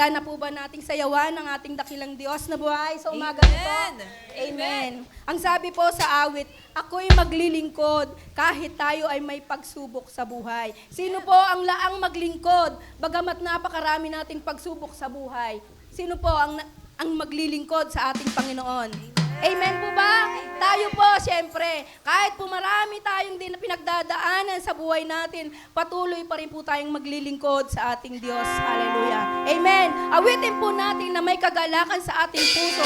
Handa na po ba nating sayawan ng ating dakilang Diyos na buhay sa umaga nito? Amen. Ang sabi po sa awit, ako'y maglilingkod kahit tayo ay may pagsubok sa buhay. Sino po ang laang maglingkod bagamat napakarami nating pagsubok sa buhay? Sino po ang maglilingkod sa ating Panginoon? Amen po ba? Tayo po, siyempre, kahit po marami tayong din na pinagdadaanan sa buhay natin, patuloy pa rin po tayong maglilingkod sa ating Diyos. Hallelujah. Amen. Awitin po natin na may kagalakan sa ating puso.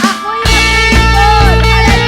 Ako'y maglilingkod. Hallelujah.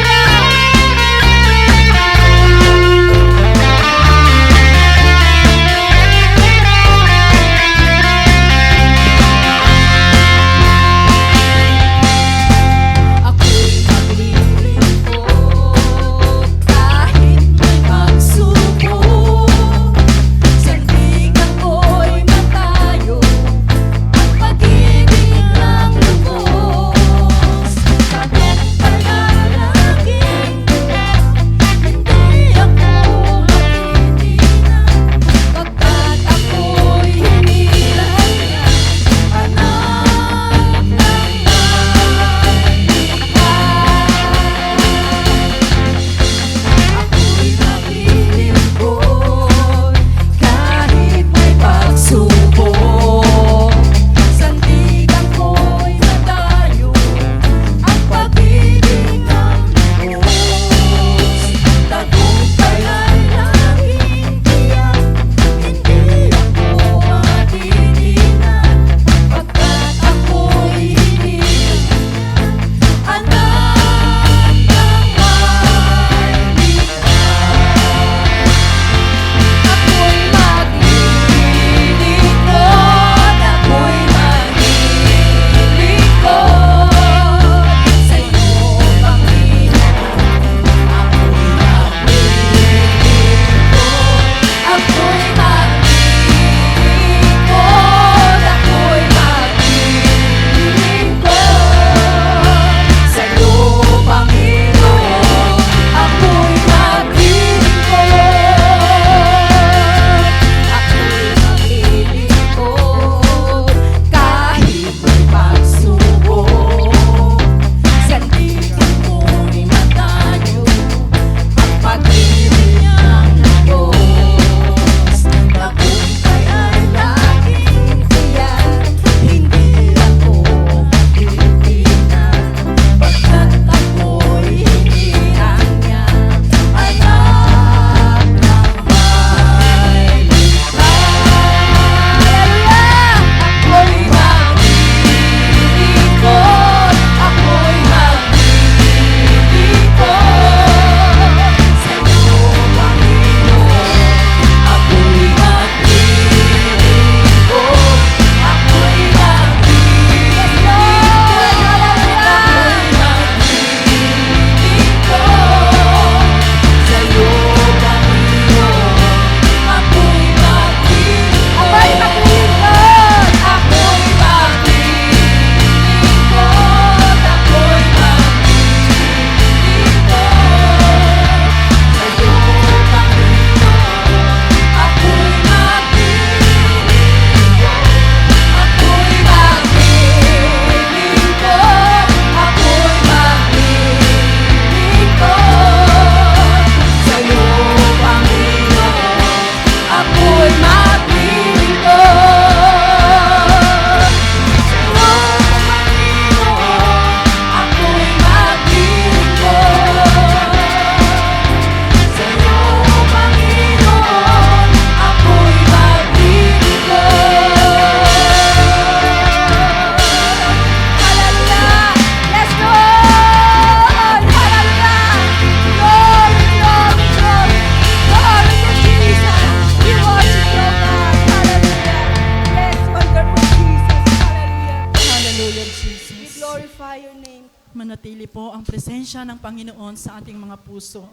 manatili po ang presensya ng Panginoon sa ating mga puso.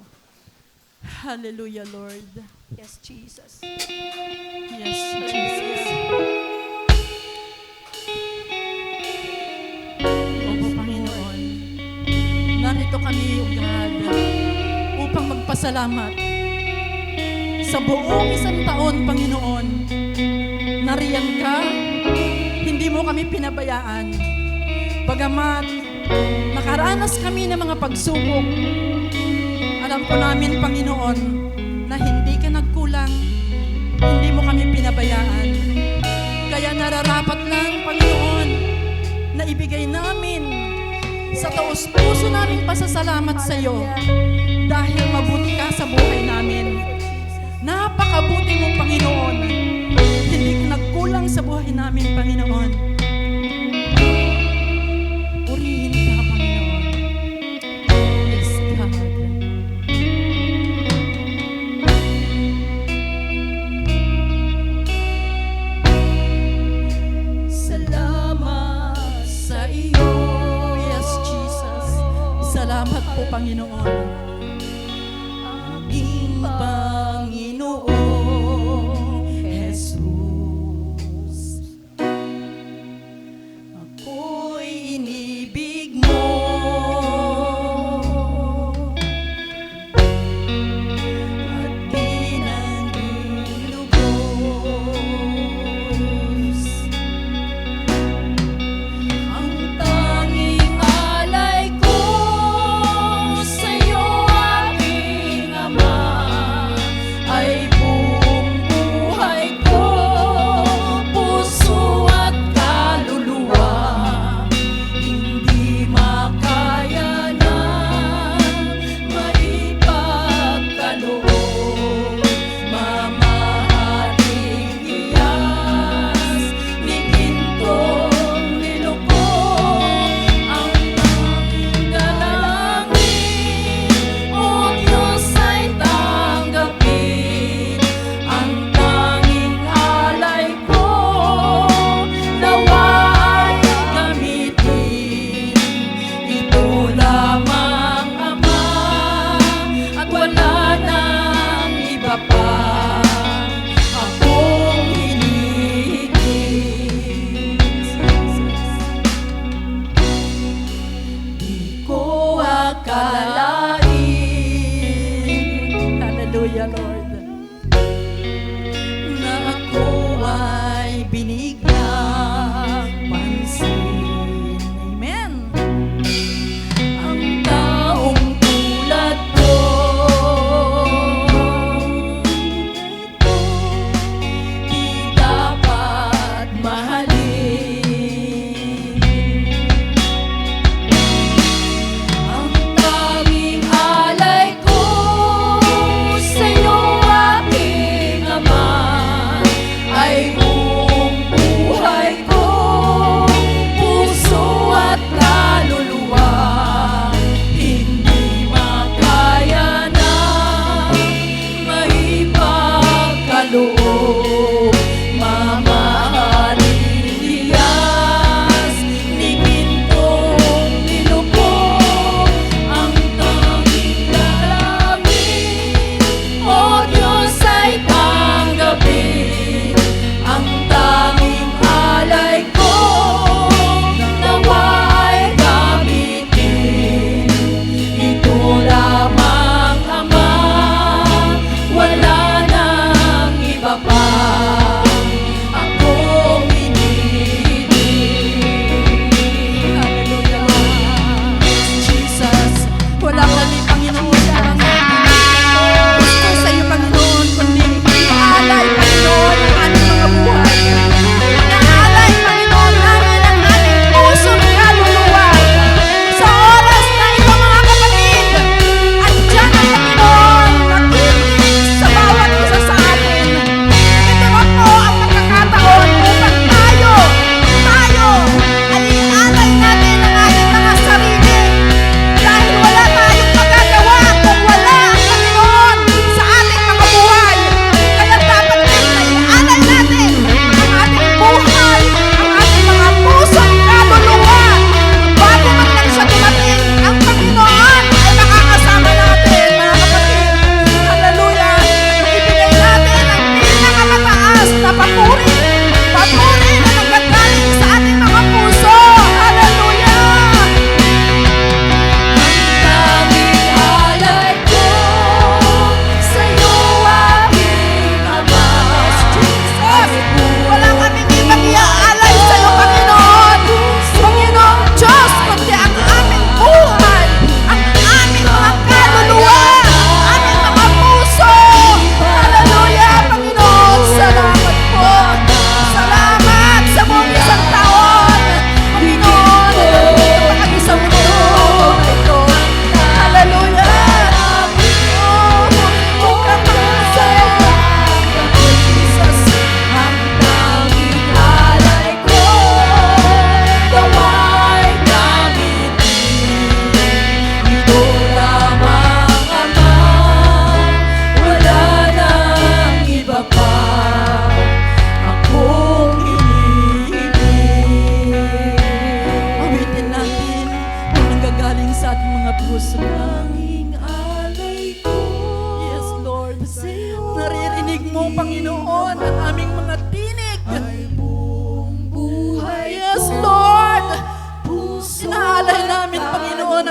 Hallelujah, Lord. Yes, Jesus. Yes, Jesus. Opo, Panginoon. Narito kami, O God, upang magpasalamat sa buong isang taon, Panginoon. Nariyan ka, hindi mo kami pinabayaan. Bagamat nakaranas kami ng mga pagsubok, alam po namin, Panginoon, na hindi ka nagkulang, hindi mo kami pinabayaan. Kaya nararapat lang, Panginoon, na ibigay namin sa taos puso namin pasasalamat sa iyo dahil mabuti ka sa buhay namin. Napakabuti mo, Panginoon. Hindi ka nagkulang sa buhay namin, Panginoon. Purihin ka, Panginoon. Yes, God. Salamat sa iyo. Yes, Jesus. Salamat po, Panginoon. Aming Panginoon Jesus. Ako'y inibig mo. At pinanilugos. Ang tanging alay ko sa'yo, aking Ama, ay buong buhay ko, puso at kaluluwa. Hindi makaya na maipagkaloob. Mamahaling iyas ni gintong nilukog. Ang tanging dalangin, O Diyos, ay tanggapin. Ang tanging alay ko, nawa ay gamitin. Ito lamang, Ama, at wala nang iba pa akong hinihigit. Di ko akalain, hallelujah, Lord, na ako ay binigyang pansin. Amen. Ang taong tulad ko, di dapat mahalin. Ang tanging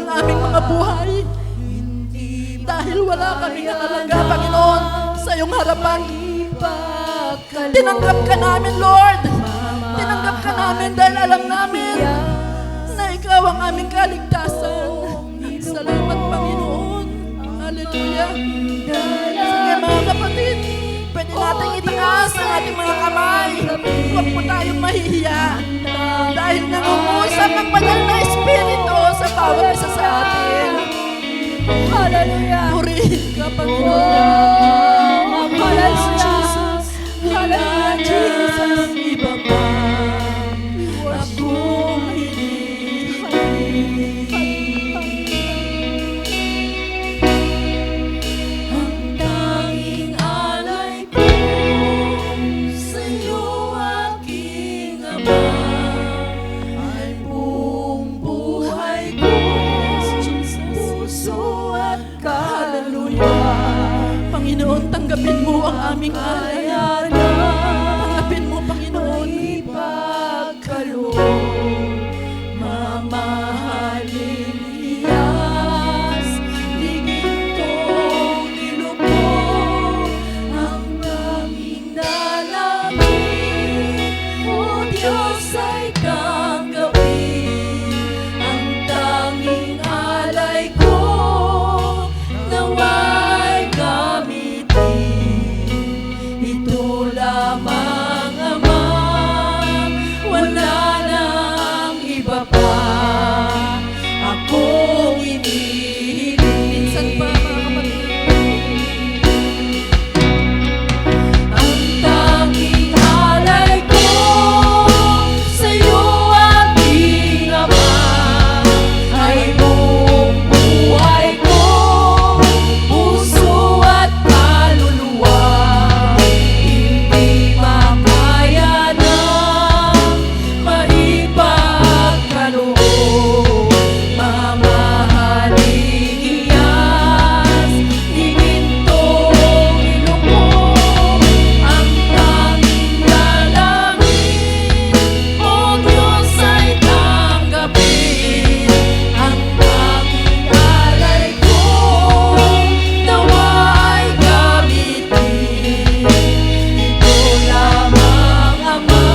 ng aming mga buhay. Dahil wala kaming nakalaga, Panginoon, sa iyong harapan. Tinanggap ka namin, Lord. Tinanggap ka namin dahil alam namin na ikaw ang aming kaligtasan. Salamat, Panginoon. Hallelujah. Sige, mga kapatid, pwede natin itaas ang ating mga kamay. Huwag po tayong mahihiya. Dahil nangungusap ang banal na Espiritu sa bawat isa sa atin. Hallelujah. Purihin ka, Panginoon. Oh, hallelujah. Jesus. Hallelujah, Jesus. Iba pa. Akong ang tanging alay ko sa'yo, aking Ama, ay buong buhay ko, puso at hallelujah. Panginoon, tanggapin mo ang aming alay. Tanggapin mo, Panginoon. Mamahalin iyas, ligin kong nilubog ang tanging dalangin. O Diyos ay tanggapin ang tanging alay ko, nawa'y gamitin. Ito lamang, Ama, wala nang iba pa akong inihiling. Minsan pa, mga kapatid, ang tanging alay ko sa'yo, aking Ama, ay buong buhay ko, puso at kaluluwa. Hindi makaya na maipagkaloob. Mamahaling iyas, himintong ilubog ang tanging dalangin. O Diyos ay tanggapin ang tanging alay ko, nawa'y gamitin. Ito lamang, Ama,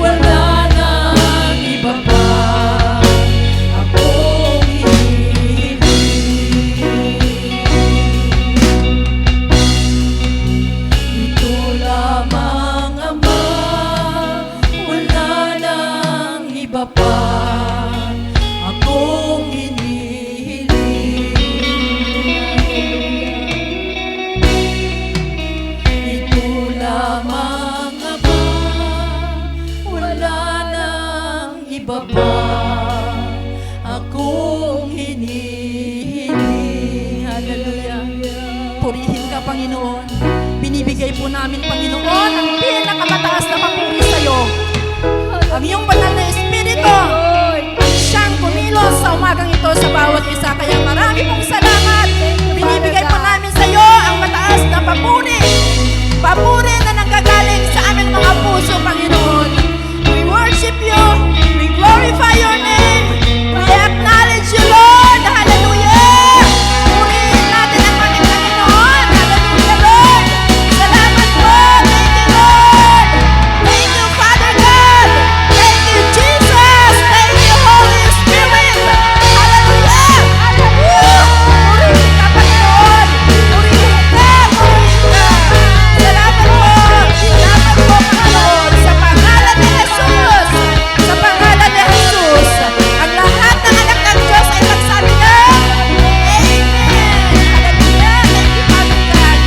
wala nang iba pa akong hinihiling. Ito lamang, Ama, wala nang iba pa akong hinihiling. Ito lamang, Ama, wala nang iba pa akong hinihiling. Hallelujah. Purihin ka, Panginoon. Binibigay po namin, Panginoon, ang pinakamataas na papuri sa iyo. Ang iyong banal na Espiritu, ang siyang kumilos sa umagang ito sa bawat isa. Kaya marami pong salamat. Binibigay po namin sa iyo ang mataas na papuri. Papuri na nanggagaling sa aming mga puso, Panginoon. We worship you. We glorify your name. We acknowledge you, Lord. Hallelujah. Purihin natin ang aming Panginoon. Hallelujah, Lord. Salamat po. Thank you, Lord. Thank you, Father God. Thank you, Jesus. Thank you, Holy Spirit. Hallelujah. Hallelujah. Purihin ka, Panginoon. Purihin ka. Purihin ka. Salamat po. Salamat po, Panginoon. Sa pangalan ni Jesus. Sa pangalan ni Jesus. Ang lahat ng anak ng Diyos ay magsabi na, Amen. Hallelujah. Thank you, Father God.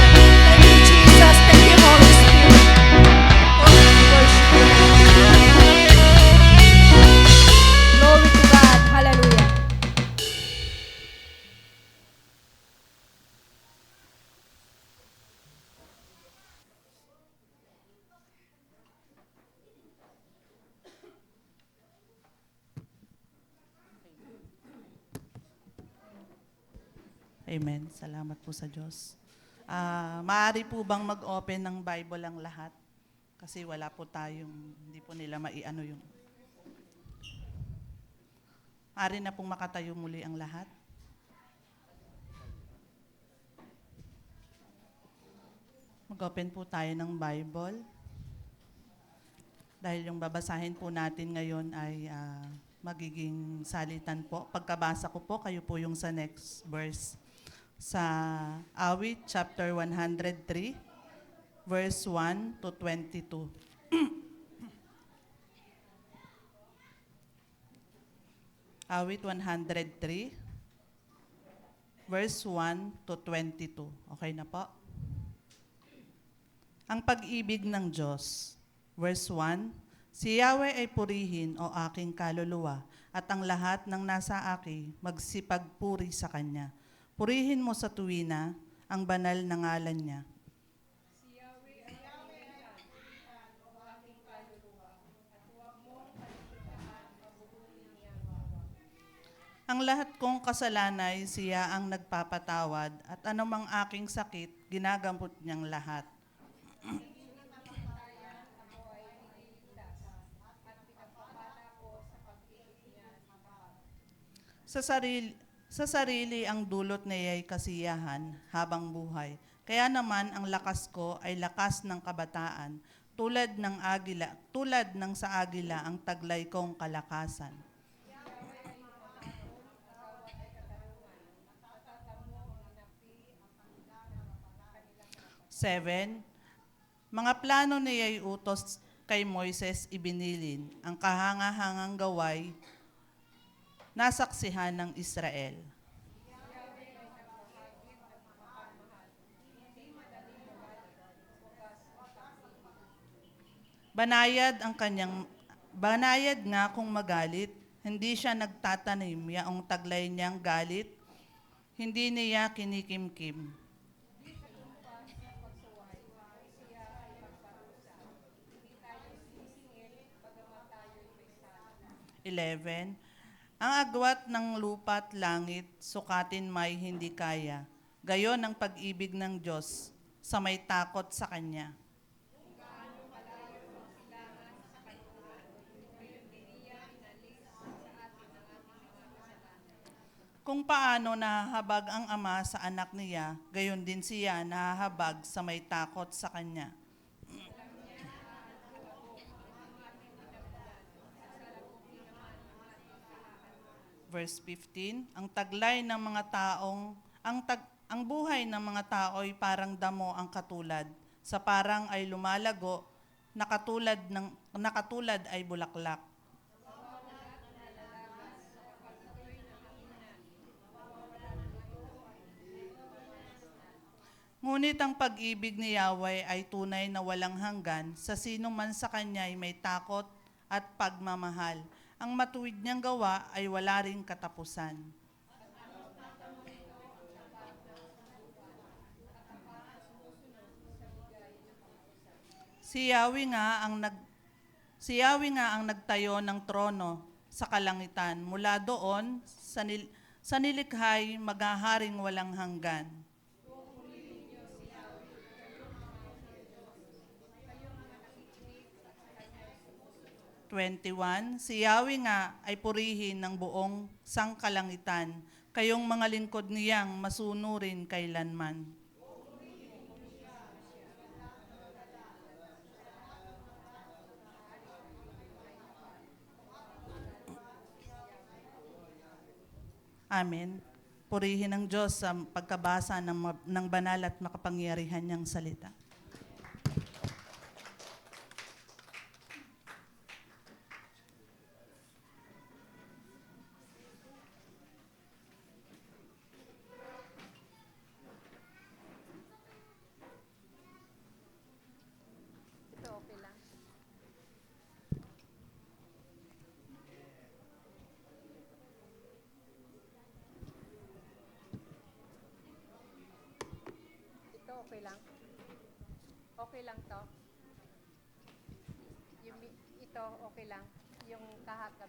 Thank you, Jesus. Thank you, Holy Spirit. Glory to God. Hallelujah. Amen. Salamat po sa Diyos. Maaari po bang mag-open ng Bible ang lahat? Kasi wala po tayong, hindi po nila maiano yung Ari na pong makatayo muli ang lahat. Mag-open po tayo ng Bible. Dahil yung babasahin po natin ngayon ay magiging salitan po. Pagkabasa ko po, kayo po yung sa next verse. Sa Awit, chapter 103, verse 1 to 22. Awit 103, verse 1 to 22. Okay na po? Ang pag-ibig ng Diyos. Verse 1, si Yahweh ay purihin o aking kaluluwa, at ang lahat ng nasa aki magsipagpuri sa Kanya. Purihin mo sa tuwina ang banal na ngalan niya. Ang lahat kong kasalanay, siya ang nagpapatawad, at anumang aking sakit, ginagamot niyang lahat. Sa sarili ang dulot niya ay kasiyahan habang buhay. Kaya naman ang lakas ko ay lakas ng kabataan, tulad ng sa agila ang taglay kong kalakasan. 7, mga plano niya'y utos kay Moises ibinilin, ang kahangahangang gaway nasaksihan ng Israel. Banayad nga kung magalit, hindi siya nagtatanim, yaong taglay niyang galit, hindi niya kinikimkim. 11, ang agwat ng lupa't langit, sukatin may hindi kaya. Gayon ang pag-ibig ng Diyos sa may takot sa Kanya. Kung paano nahahabag ang ama sa anak niya, gayon din siya nahahabag sa may takot sa Kanya. Verse 15, ang buhay ng mga tao'y parang damo ang katulad, sa parang ay lumalago, nakatulad ay bulaklak. Ngunit ang pag-ibig ni Yahweh ay tunay na walang hanggan, sa sino man sa Kanya ay may takot at pagmamahal. Ang matuwid niyang gawa ay wala ring katapusan. Si Yahweh nga ang nagtayo ng trono sa kalangitan. Mula doon, sa nilikhay, maghaharing walang hanggan. Si Yahweh nga ay purihin ng buong sangkalangitan, kayong mga lingkod niyang masunurin kailanman. Amen. Purihin ng Diyos sa pagkabasa ng banal at makapangyarihan niyang salita. Okay lang. Okay lang to. Ito, okay lang. Yung kahakap.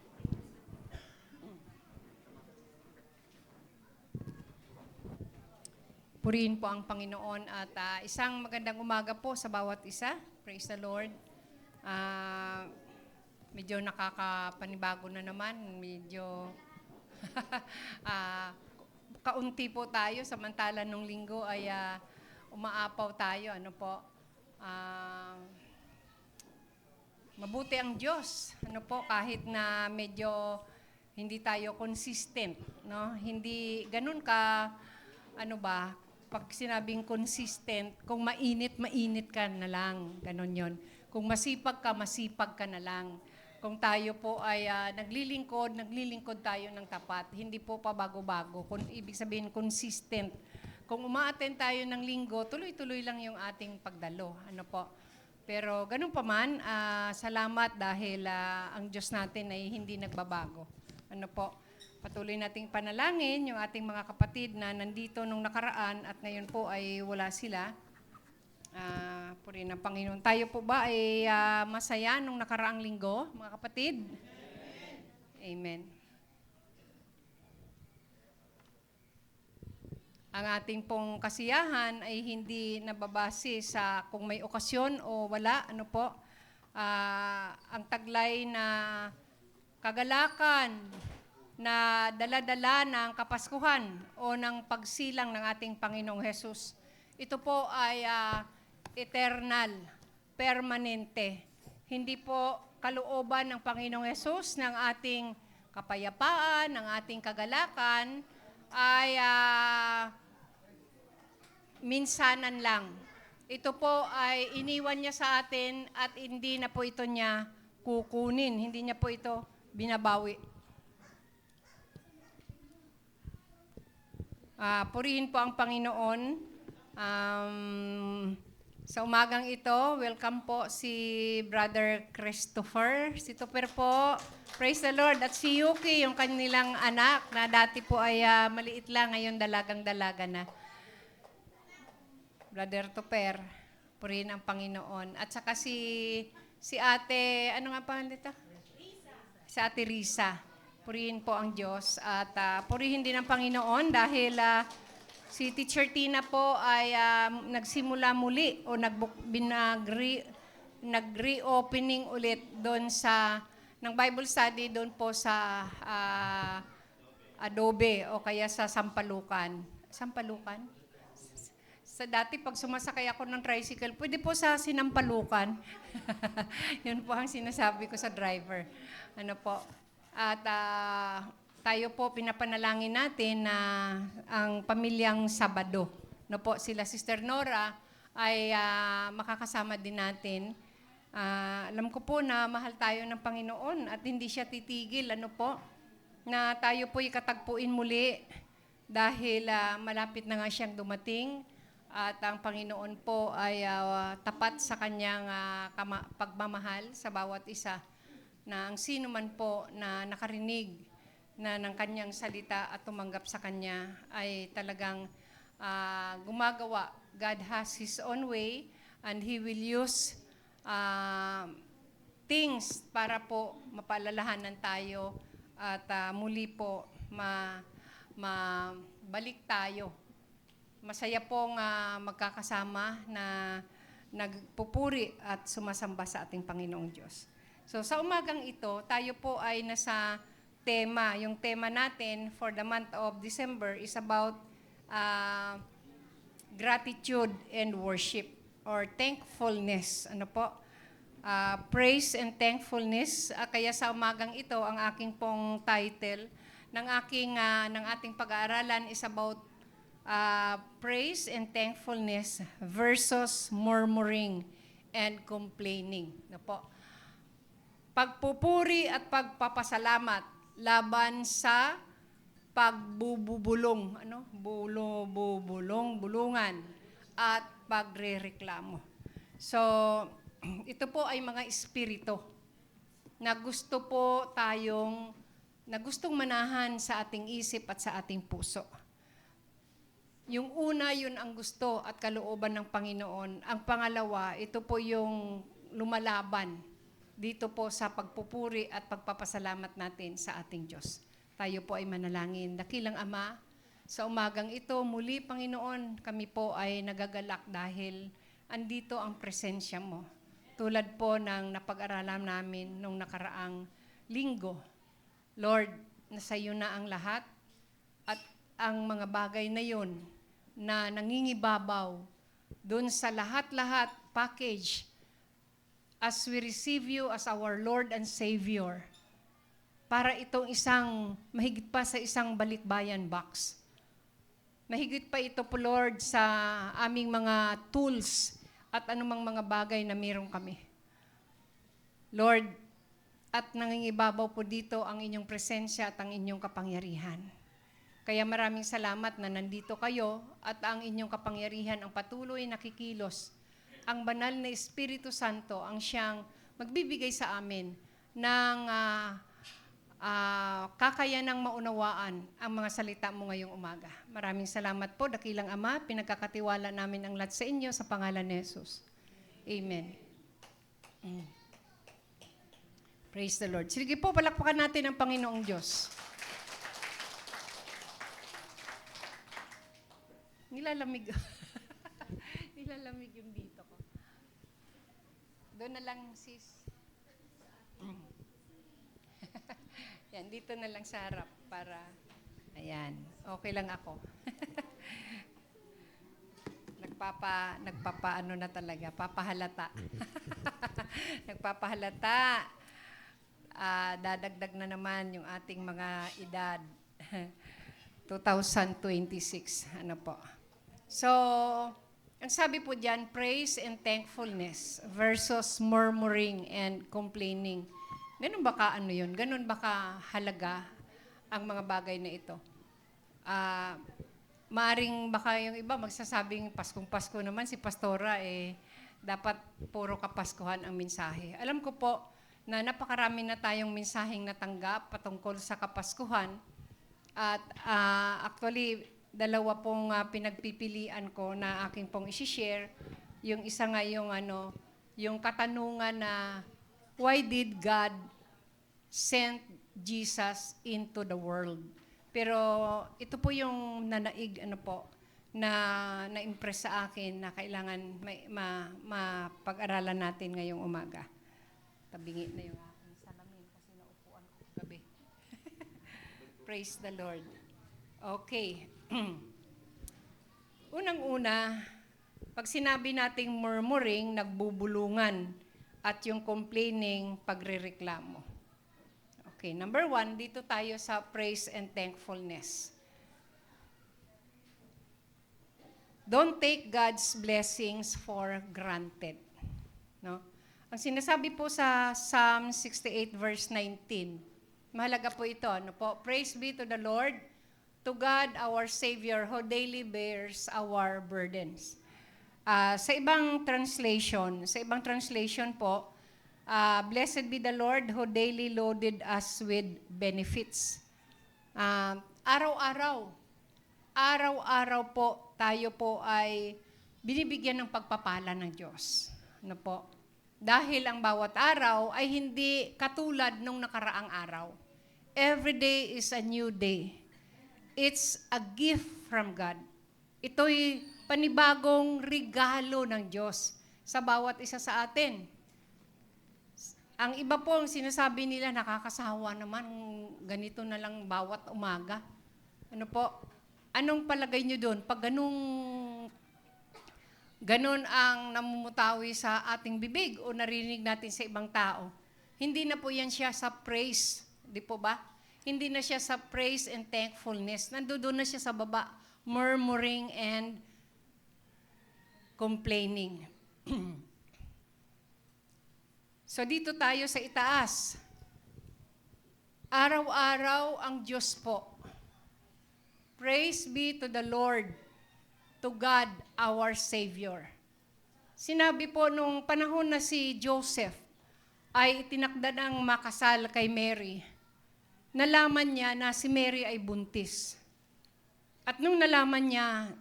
Purihin po ang Panginoon at isang magandang umaga po sa bawat isa. Praise the Lord. Medyo nakakapanibago na naman. Medyo Ah, kaunti po tayo, samantala nung linggo ay umaapaw tayo. Ano po? Ah, mabuti ang Diyos. Ano po, kahit na medyo hindi tayo consistent, no? Hindi ganun ka, ano ba, pag sinabing consistent, kung mainit, mainit ka na lang. Ganun yon. Kung masipag ka na lang. Kung tayo po ay naglilingkod tayo ng tapat. Hindi po pa bago-bago. Kung ibig sabihin, consistent. Kung umaattend tayo ng linggo, tuloy-tuloy lang yung ating pagdalo. Ano po? Pero ganun pa man, salamat dahil ang Diyos natin ay hindi nagbabago. Ano po? Patuloy nating panalangin yung ating mga kapatid na nandito nung nakaraan at ngayon po ay wala sila. Purihin ng Panginoon. Tayo po ba ay masaya nung nakaraang linggo, mga kapatid? Amen. Ang ating pong kasiyahan ay hindi nababase sa kung may okasyon o wala. Ano po? Ang taglay na kagalakan na dala-dala ng Kapaskuhan o ng pagsilang ng ating Panginoong Hesus. Ito po ay eternal, permanente. Hindi po kalooban ng Panginoong Hesus ng ating kapayapaan, ng ating kagalakan ay minsanan lang. Ito po ay iniwan niya sa atin at hindi na po ito niya kukunin. Hindi niya po ito binabawi. Purihin po ang Panginoon. Sa umagang ito, welcome po si Brother Christopher. Si Tupper po. Praise the Lord. At si Yuki, yung kanilang anak na dati po ay maliit lang, ngayon dalagang-dalaga na. Brother Tupper, purihin ang Panginoon. At saka si ate, ano nga pangalan dito? Si ate Risa. Purihin po ang Diyos. At purihin din ang Panginoon dahil si Teacher Tina po ay nagsimula muli o nag-reopening ulit doon sa ng Bible study doon po sa Adobe o kaya sa Sampalucan. Sampalucan? Sa dati, pag sumasakay ako ng tricycle, pwede po sa Sinampalukan. Yun po ang sinasabi ko sa driver. Ano po? At tayo po, pinapanalangin natin na ang pamilyang Sabado. No po, sila Sister Nora ay makakasama din natin. Alam ko po na mahal tayo ng Panginoon at hindi siya titigil. Ano po? Na tayo po ikatagpuin muli dahil malapit na nga siyang dumating. At ang Panginoon po ay tapat sa kanyang pagmamahal sa bawat isa na ang sino man po na nakarinig na ng kanyang salita at tumanggap sa kanya ay talagang gumagawa. God has His own way and He will use things para po mapaalalahanan tayo at muli po mabalik tayo. Masaya pong magkakasama na nagpupuri at sumasamba sa ating Panginoong Diyos. So sa umagang ito, tayo po ay nasa tema. Yung tema natin for the month of December is about gratitude and worship or thankfulness. Ano po? Praise and thankfulness. Kaya sa umagang ito, ang aking pong title ng ating pag-aaralan is about praise and thankfulness versus murmuring and complaining. No po. Pagpupuri at pagpapasalamat laban sa pagbubulong, bulungan at pagrereklamo. So, ito po ay mga espiritu na gustong manahan sa ating isip at sa ating puso. Yung una, yun ang gusto at kalooban ng Panginoon. Ang pangalawa, ito po yung lumalaban dito po sa pagpupuri at pagpapasalamat natin sa ating Diyos. Tayo po ay manalangin. Dakilang Ama, sa umagang ito, muli Panginoon, kami po ay nagagalak dahil andito ang presensya mo. Tulad po ng napag-aralan namin nung nakaraang linggo. Lord, nasa iyo na ang lahat at ang mga bagay na yon na nangingibabaw doon sa lahat-lahat package as we receive you as our Lord and Savior para itong mahigit pa sa isang balikbayan box. Mahigit pa ito po, Lord, sa aming mga tools at anumang mga bagay na meron kami. Lord, at nangingibabaw po dito ang inyong presensya at ang inyong kapangyarihan. Kaya maraming salamat na nandito kayo at ang inyong kapangyarihan ang patuloy na kikilos. Ang banal na Espiritu Santo ang siyang magbibigay sa amin ng kakayanang maunawaan ang mga salita mo ngayong umaga. Maraming salamat po, dakilang Ama, pinagkakatiwala namin ang lahat sa inyo sa pangalan ni Jesus. Amen. Praise the Lord. Sige po, palakpakan natin ang Panginoong Diyos. Nilalamig. Nilalamig yung dito ko. Doon na lang, sis. Yan, dito na lang sa harap para, ayan, okay lang ako. Nagpapaano na talaga, papahalata. Nagpapahalata. Dadagdag na naman yung ating mga edad. 2026, ano po. So, ang sabi po dyan, praise and thankfulness versus murmuring and complaining. Ganun ba ka ano yun? Ganun ba ka halaga ang mga bagay na ito? Maaring baka yung iba magsasabing Paskong Pasko naman si Pastora, dapat puro kapaskuhan ang mensahe. Alam ko po na napakarami na tayong mensaheng natanggap patungkol sa Kapaskuhan. At actually, dalawa pong pinagpipilian ko na aking pong isi-share. Yung isa nga yung katanungan na, why did God send Jesus into the world? Pero ito po yung nanaig na-impress sa akin na kailangan mapag-aralan natin ngayong umaga. Tabingi na yung aking salamin kasi naupuan ko gabi. Praise the Lord. Okay. Unang-una, pag sinabi nating murmuring, nagbubulungan, at yung complaining, pagrereklamo. Okay, number 1, dito tayo sa praise and thankfulness. Don't take God's blessings for granted. No? Ang sinasabi po sa Psalm 68 verse 19, mahalaga po ito. Praise be to the Lord, to God our Savior, who daily bears our burdens. Sa ibang translation po, blessed be the Lord who daily loaded us with benefits. Araw-araw po, tayo po ay binibigyan ng pagpapala ng Diyos. Ano po? Dahil ang bawat araw ay hindi katulad nung nakaraang araw. Every day is a new day. It's a gift from God. Ito'y panibagong regalo ng Diyos sa bawat isa sa atin. Ang iba po, ang sinasabi nila, nakakasawa naman, ganito na lang bawat umaga. Ano po? Anong palagay nyo doon? Pag ganun ang namumutawi sa ating bibig o narinig natin sa ibang tao, hindi na po yan siya sa praise, di po ba? Hindi na siya sa praise and thankfulness. Nandoon na siya sa baba, murmuring and complaining. So dito tayo sa itaas. Araw-araw ang Diyos po. Praise be to the Lord, to God, our Savior. Sinabi po nung panahon na si Joseph ay itinakda ng makasal kay Mary, nalaman niya na si Mary ay buntis. At nung nalaman niya,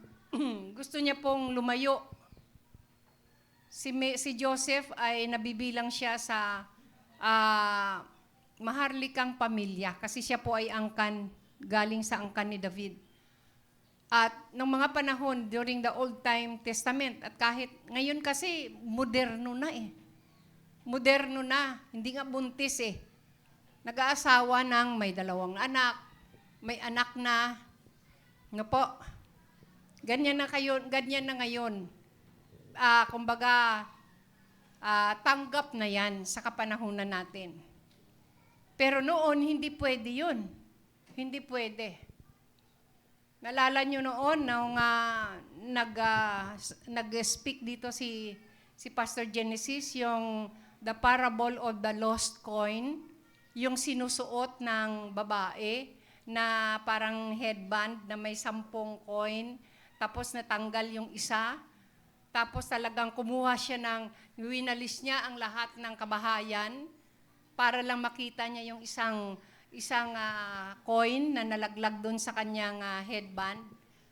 gusto niya pong lumayo. Si Joseph ay nabibilang siya sa maharlikang pamilya kasi siya po ay angkan, galing sa angkan ni David. At nung mga panahon during the Old Time Testament, at kahit ngayon kasi moderno na Moderno na, hindi nga buntis nag-aasawa ng may 2 anak, may anak na, nga po, ganyan na ngayon. Kumbaga, tanggap na yan sa kapanahunan natin. Pero noon, hindi pwede yun. Hindi pwede. Nalala nyo noon, nung nag-speak dito si Pastor Genesis, yung the parable of the lost coin, yung sinusuot ng babae na parang headband na may 10 coin, tapos natanggal yung isa, tapos talagang kumuha siya winalis niya ang lahat ng kabahayan para lang makita niya yung isang coin na nalaglag doon sa kanyang headband.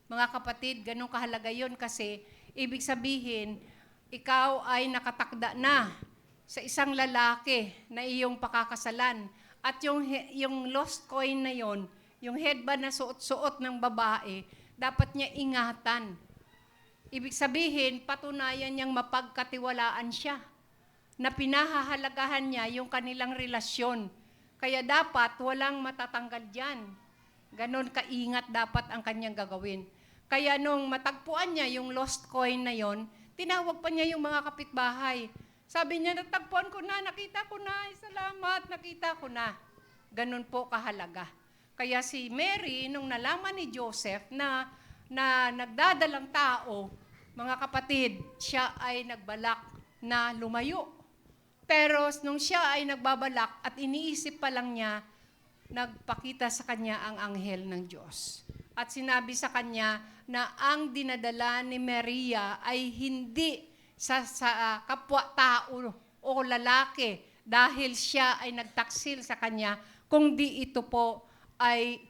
Mga kapatid, ganun kahalaga yun kasi ibig sabihin, ikaw ay nakatakda na sa isang lalaki na iyong pakakasalan. At yung lost coin na yon, yung headband na suot-suot ng babae, dapat niya ingatan. Ibig sabihin, patunayan niyang mapagkatiwalaan siya, na pinahahalagahan niya yung kanilang relasyon. Kaya dapat walang matatanggal dyan. Ganon kaingat dapat ang kanyang gagawin. Kaya nung matagpuan niya yung lost coin na yon, tinawag pa niya yung mga kapitbahay. Sabi niya, natagpuan ko na, nakita ko na, salamat, nakita ko na. Ganon po kahalaga. Kaya si Mary, nung nalaman ni Joseph na nagdadalang tao, mga kapatid, siya ay nagbalak na lumayo. Pero nung siya ay nagbabalak at iniisip pa lang niya, nagpakita sa kanya ang anghel ng Diyos. At sinabi sa kanya na ang dinadala ni Maria ay hindi sa kapwa-tao o lalaki dahil siya ay nagtaksil sa kanya, kundi ito po ay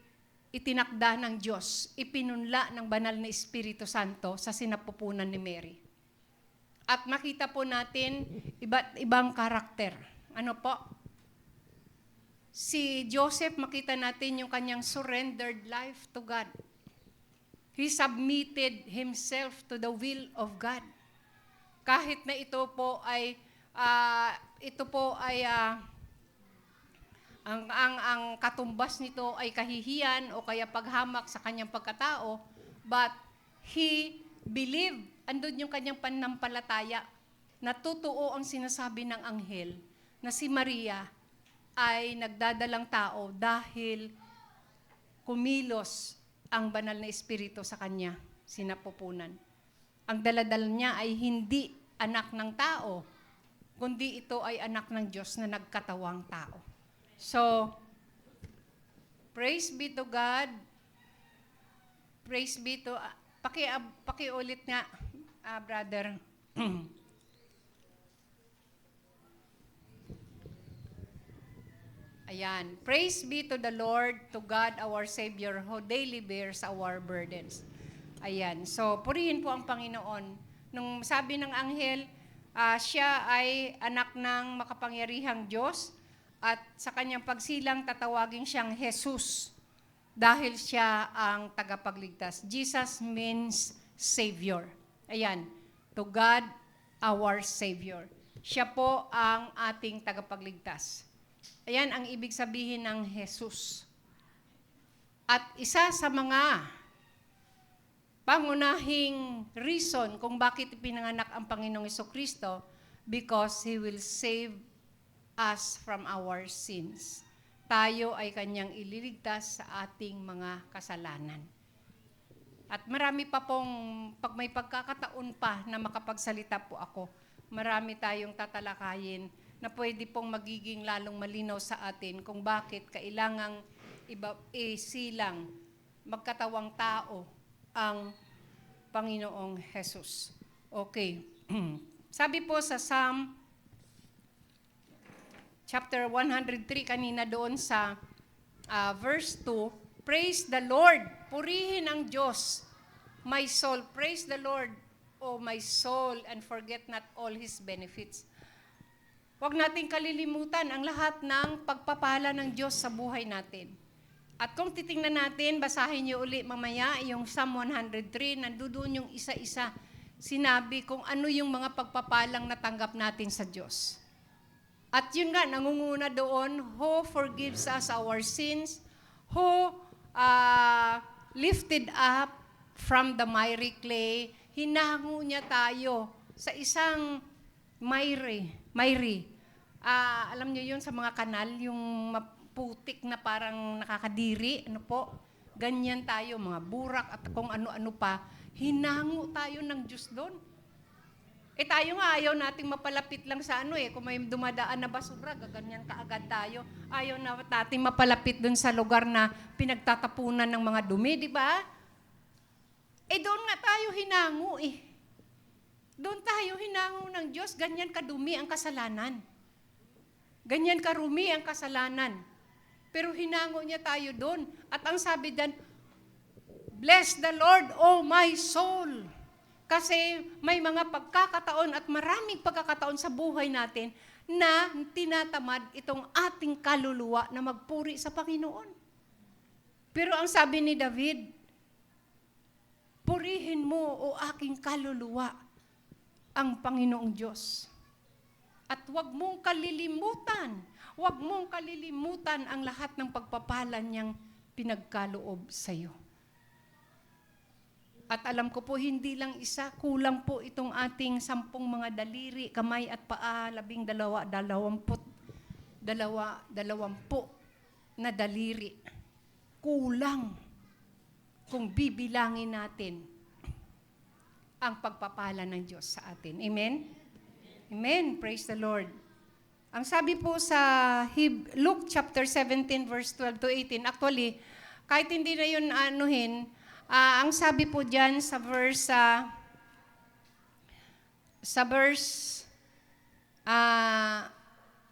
itinakda ng Diyos, ipinunla ng banal na Espiritu Santo sa sinapupunan ni Mary. At makita po natin iba't ibang karakter. Ano po? Si Joseph, makita natin yung kanyang surrendered life to God. He submitted himself to the will of God. Kahit na ito po ay ang katumbas nito ay kahihiyan o kaya paghamak sa kanyang pagkatao, but he believed, andun yung kanyang pananampalataya, na totoo ang sinasabi ng anghel na si Maria ay nagdadalang tao dahil kumilos ang banal na espiritu sa kanya, sinapupunan. Ang daladal niya ay hindi anak ng tao, kundi ito ay anak ng Diyos na nagkatawang tao. So, praise be to God. Praise be to... Pakiulit nga, brother. Ayan. Praise be to the Lord, to God our Savior, who daily bears our burdens. Ayan. So, purihin po ang Panginoon. Nung sabi ng anghel, siya ay anak ng makapangyarihang Diyos at sa kanyang pagsilang tatawagin siyang Jesus dahil siya ang tagapagligtas. Jesus means Savior. Ayan. To God, our Savior. Siya po ang ating tagapagligtas. Ayan ang ibig sabihin ng Jesus. At isa sa mga pangunahing reason kung bakit pinanganak ang Panginoong Jesucristo, because He will save us from our sins. Tayo ay kanyang ililigtas sa ating mga kasalanan. At marami pa pong, pag may pagkakataon pa na makapagsalita po ako, marami tayong tatalakayin na pwede pong magiging lalong malinaw sa atin kung bakit kailangang isilang magkatawang tao ang Panginoong Jesus. Okay. Sabi po sa Psalm chapter 103 kanina doon sa verse 2, praise the Lord, purihin ang Diyos, my soul, praise the Lord, O my soul, and forget not all His benefits. Huwag nating kalilimutan ang lahat ng pagpapala ng Diyos sa buhay natin. At kung titingnan natin, basahin niyo uli mamaya yung Psalm 103, nandoon yung isa-isa sinabi kung ano yung mga pagpapalang natanggap natin sa Diyos. At yun nga, nangunguna doon, who forgives us our sins, who lifted up from the miry clay, hinango niya tayo sa isang miry. Alam niyo yun sa mga kanal, yung maputik na parang nakakadiri, ano po? Ganyan tayo, mga burak at kung ano-ano pa. Hinango tayo ng Diyos doon. Tayo nga, ayaw nating mapalapit lang sa kung may dumadaan na basura, gaganyan kaagad tayo. Ayaw nating mapalapit dun sa lugar na pinagtatapunan ng mga dumi, di ba? Doon nga tayo hinango Doon tayo hinango ng Diyos, ganyan kadumi ang kasalanan. Ganyan karumi ang kasalanan. Pero hinango niya tayo doon. At ang sabi diyan, bless the Lord, O my soul. Kasi may mga pagkakataon at maraming pagkakataon sa buhay natin na tinatamad itong ating kaluluwa na magpuri sa Panginoon. Pero ang sabi ni David, purihin mo, o aking kaluluwa, ang Panginoong Diyos. At huwag mong kalilimutan ang lahat ng pagpapalan niyang pinagkaloob sa iyo. At alam ko po, hindi lang isa, kulang po itong ating 10 mga daliri, kamay at paa, 12, 20 na daliri. Kulang kung bibilangin natin ang pagpapala ng Diyos sa atin. Amen? Amen. Praise the Lord. Ang sabi po sa Luke chapter 17 verse 12 to 18, actually, kahit hindi na yun ang sabi po dyan sa verse,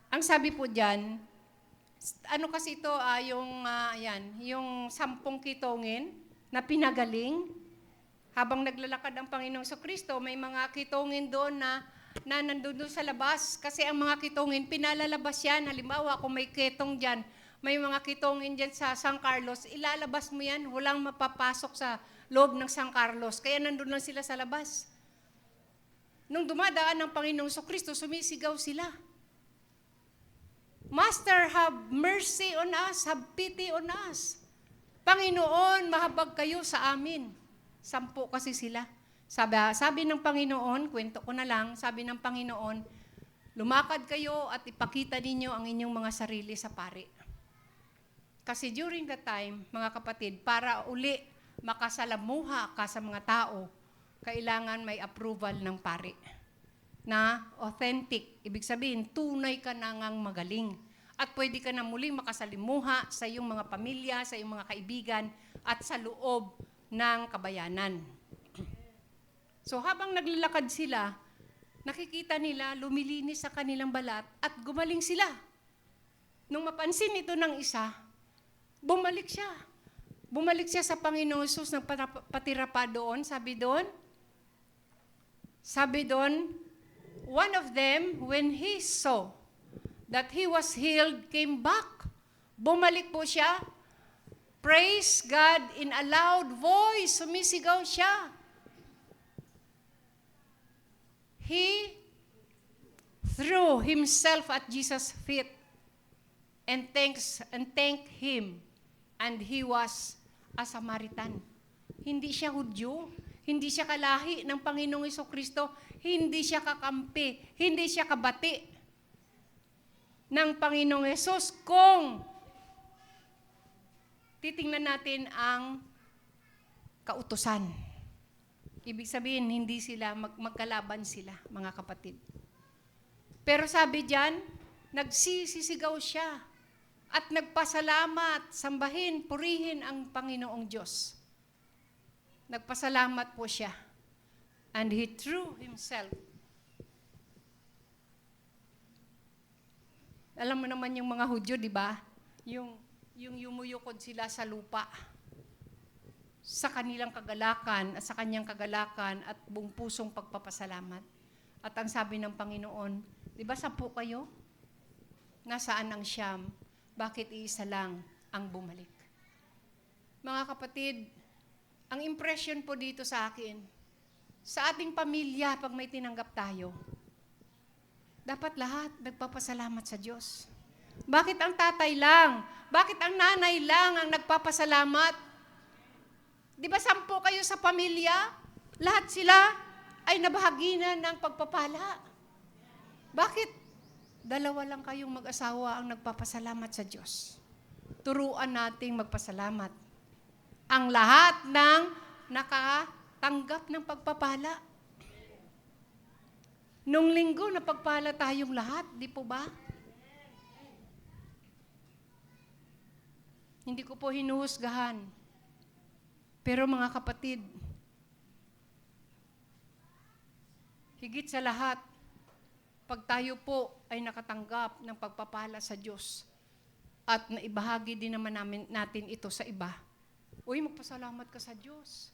ang sabi po dyan, kasi ito, yung 10 kitongin na pinagaling, habang naglalakad ang Panginoong Kristo, may mga kitongin doon na nandun sa labas, kasi ang mga kitongin, pinalalabas yan, halimbawa kung may ketong dyan, may mga kitongin dyan sa San Carlos, ilalabas mo yan, walang mapapasok sa loob ng San Carlos. Kaya nandun lang sila sa labas. Nung dumadaan ng Panginoong Kristo, sumisigaw sila. Master, have mercy on us, have pity on us. Panginoon, mahabag kayo sa amin. 10 kasi sila. Sabi ng Panginoon, kwento ko na lang, sabi ng Panginoon, lumakad kayo at ipakita ninyo ang inyong mga sarili sa pari. Kasi during that time, mga kapatid, para uli makasalamuha ka sa mga tao, kailangan may approval ng pari na authentic. Ibig sabihin, tunay ka na ngang magaling. At pwede ka na muling makasalimuha sa iyong mga pamilya, sa iyong mga kaibigan, at sa loob ng kabayanan. So habang naglalakad sila, nakikita nila, lumilinis sa kanilang balat, at gumaling sila. Nung mapansin ito ng isa, bumalik siya. Bumalik siya sa Panginoon Jesus, nagpatira pa doon. Sabi doon, one of them, when he saw that he was healed, came back. Bumalik po siya. Praise God in a loud voice. Sumisigaw siya. He threw himself at Jesus' feet and thanked him. And he was a Samaritan. Hindi siya Hudyo, hindi siya kalahi ng Panginoong Kristo, hindi siya kakampi, hindi siya kabati ng Panginoong Hesus. Kung titingnan natin ang kautusan, ibig sabihin, hindi sila, magkalaban sila, mga kapatid. Pero sabi diyan, nagsisisigaw siya at nagpasalamat, sambahin, purihin ang Panginoong Diyos. Nagpasalamat po siya. And he threw himself. Alam mo naman yung mga Hudyo, di ba? Yung yumuyukod sila sa lupa. Sa kanilang kagalakan at sa kanyang kagalakan at buong pusong pagpapasalamat. At ang sabi ng Panginoon, di ba 10 kayo? Nasaan ang 9? Bakit iisa lang ang bumalik? Mga kapatid, ang impression po dito sa akin, sa ating pamilya, pag may tinanggap tayo, Dapat lahat nagpapasalamat sa Diyos. Bakit ang tatay lang? Bakit ang nanay lang ang nagpapasalamat? Di ba 10 kayo sa pamilya? Lahat sila ay nabahaginan ng pagpapala. Bakit 2 lang kayong mag-asawa ang nagpapasalamat sa Diyos? Turuan nating magpasalamat. Ang lahat ng nakatanggap ng pagpapala. Nung linggo, napagpala tayong lahat, di po ba? Hindi ko po hinuhusgahan. Pero mga kapatid, higit sa lahat, pag tayo po ay nakatanggap ng pagpapala sa Diyos at naibahagi din naman natin ito sa iba, uy, magpasalamat ka sa Diyos.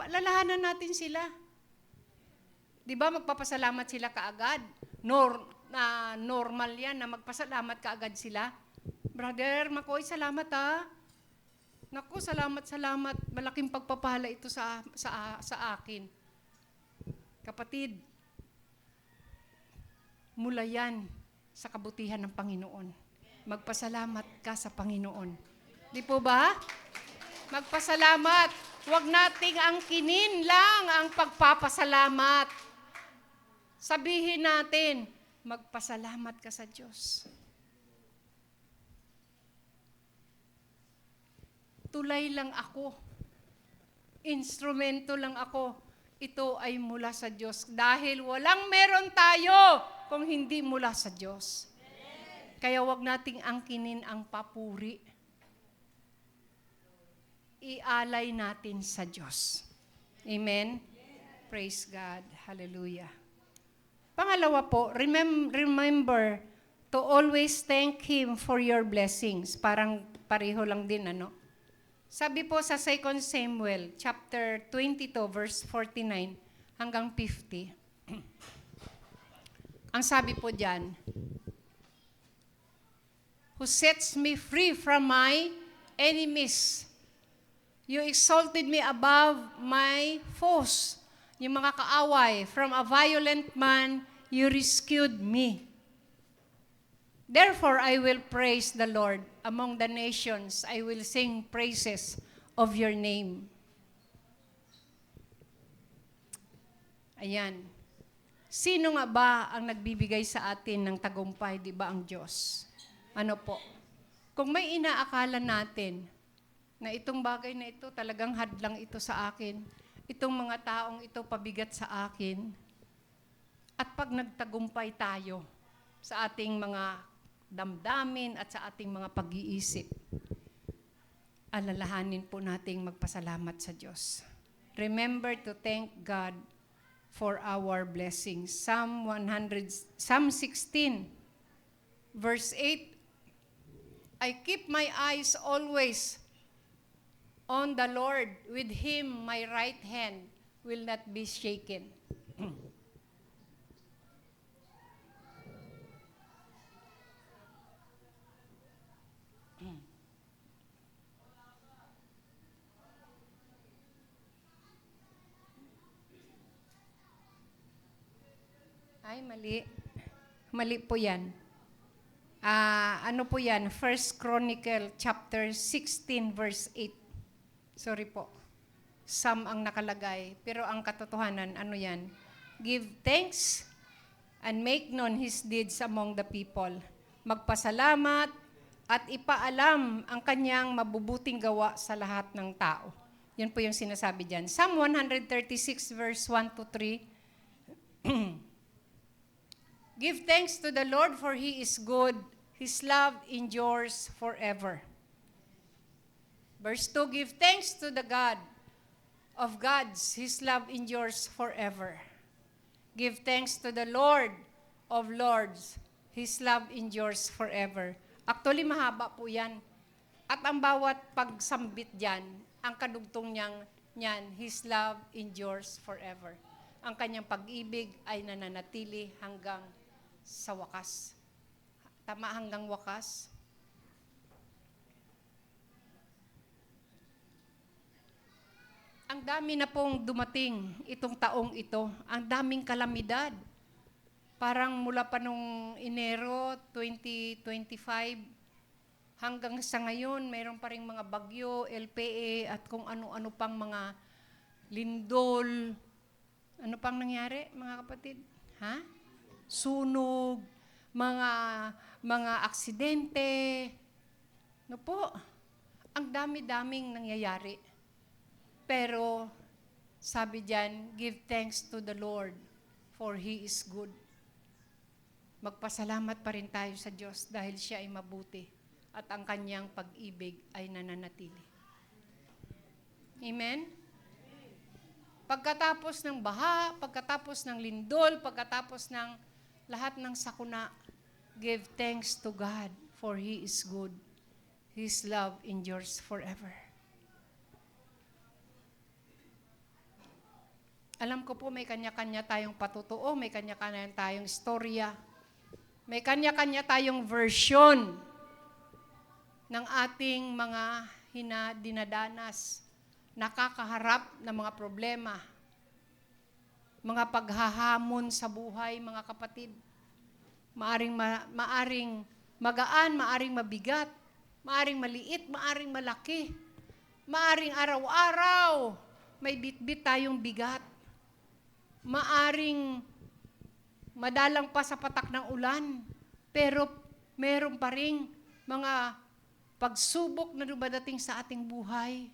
Lalahanan natin sila. Di ba magpapasalamat sila kaagad? Normal yan na magpasalamat kaagad sila. Brother Makoy, salamat ha. Naku, salamat. Malaking pagpapala ito sa akin. Kapatid, mula yan sa kabutihan ng Panginoon. Magpasalamat ka sa Panginoon. Di po ba? Magpasalamat. Huwag nating angkinin lang ang pagpapasalamat. Sabihin natin, magpasalamat ka sa Diyos. Tulay lang ako. Instrumento lang ako. Ito ay mula sa Diyos. Dahil walang meron tayo kung hindi mula sa Diyos. Kaya wag nating angkinin ang papuri. Ialay natin sa Diyos. Amen? Praise God. Hallelujah. Pangalawa po, remember to always thank Him for your blessings. Parang pareho lang din, ano? Sabi po sa 2 Samuel, chapter 22, verse 49 hanggang 50. Ang sabi po diyan, who sets me free from my enemies. You exalted me above my foes. Yung mga kaaway, from a violent man, you rescued me. Therefore, I will praise the Lord. Among the nations, I will sing praises of your name. Ayan. Sino nga ba ang nagbibigay sa atin ng tagumpay, di ba ang Diyos? Ano po? Kung may inaakala natin na itong bagay na ito, talagang hadlang ito sa akin, itong mga taong ito pabigat sa akin, at pag nagtagumpay tayo sa ating mga damdamin at sa ating mga pag-iisip, alalahanin po nating magpasalamat sa Diyos. Remember to thank God for our blessings. Psalm 16, verse 8, I keep my eyes always on the Lord. With Him, my right hand will not be shaken. Ay, mali. Mali po yan. Ano po yan? 1 Chronicle chapter 16 verse 8. Sorry po. Some ang nakalagay. Pero ang katotohanan, ano yan? Give thanks and make known His deeds among the people. Magpasalamat at ipaalam ang kanyang mabubuting gawa sa lahat ng tao. Yun po yung sinasabi dyan. Psalm 136 verse 1 to 3. Give thanks to the Lord, for He is good. His love endures forever. Verse 2, give thanks to the God of gods. His love endures forever. Give thanks to the Lord of lords. His love endures forever. Actually, mahaba po yan. At ang bawat pagsambit dyan, ang kadugtong niyan, His love endures forever. Ang kanyang pag-ibig ay nananatili hanggang sa wakas. Tama, hanggang wakas. Ang dami na pong dumating itong taong ito. Ang daming kalamidad. parang mula pa nung Enero 2025 hanggang sa ngayon, mayroon pa rin mga bagyo, LPA, at kung ano-ano pang mga lindol. Ano pang nangyari, mga kapatid? Ha? Sunog, mga aksidente. No po, ang dami-daming nangyayari. Pero, sabi diyan, give thanks to the Lord, for He is good. Magpasalamat pa rin tayo sa Diyos dahil Siya ay mabuti at ang Kanyang pag-ibig ay nananatili. Amen? Pagkatapos ng baha, pagkatapos ng lindol, pagkatapos ng lahat ng sakuna, give thanks to God, for He is good. His love endures forever. Alam ko po may kanya-kanya tayong patutuo, may kanya-kanya tayong istorya, may kanya-kanya tayong version ng ating mga dinadanas, nakakaharap ng mga problema, mga paghahamon sa buhay, mga kapatid. Maaring magaan, maaring mabigat, maaring maliit, maaring malaki, maaring araw-araw may bitbit tayong bigat, maaring madalang pa sa patak ng ulan, pero meron pa ring mga pagsubok na dumadating sa ating buhay.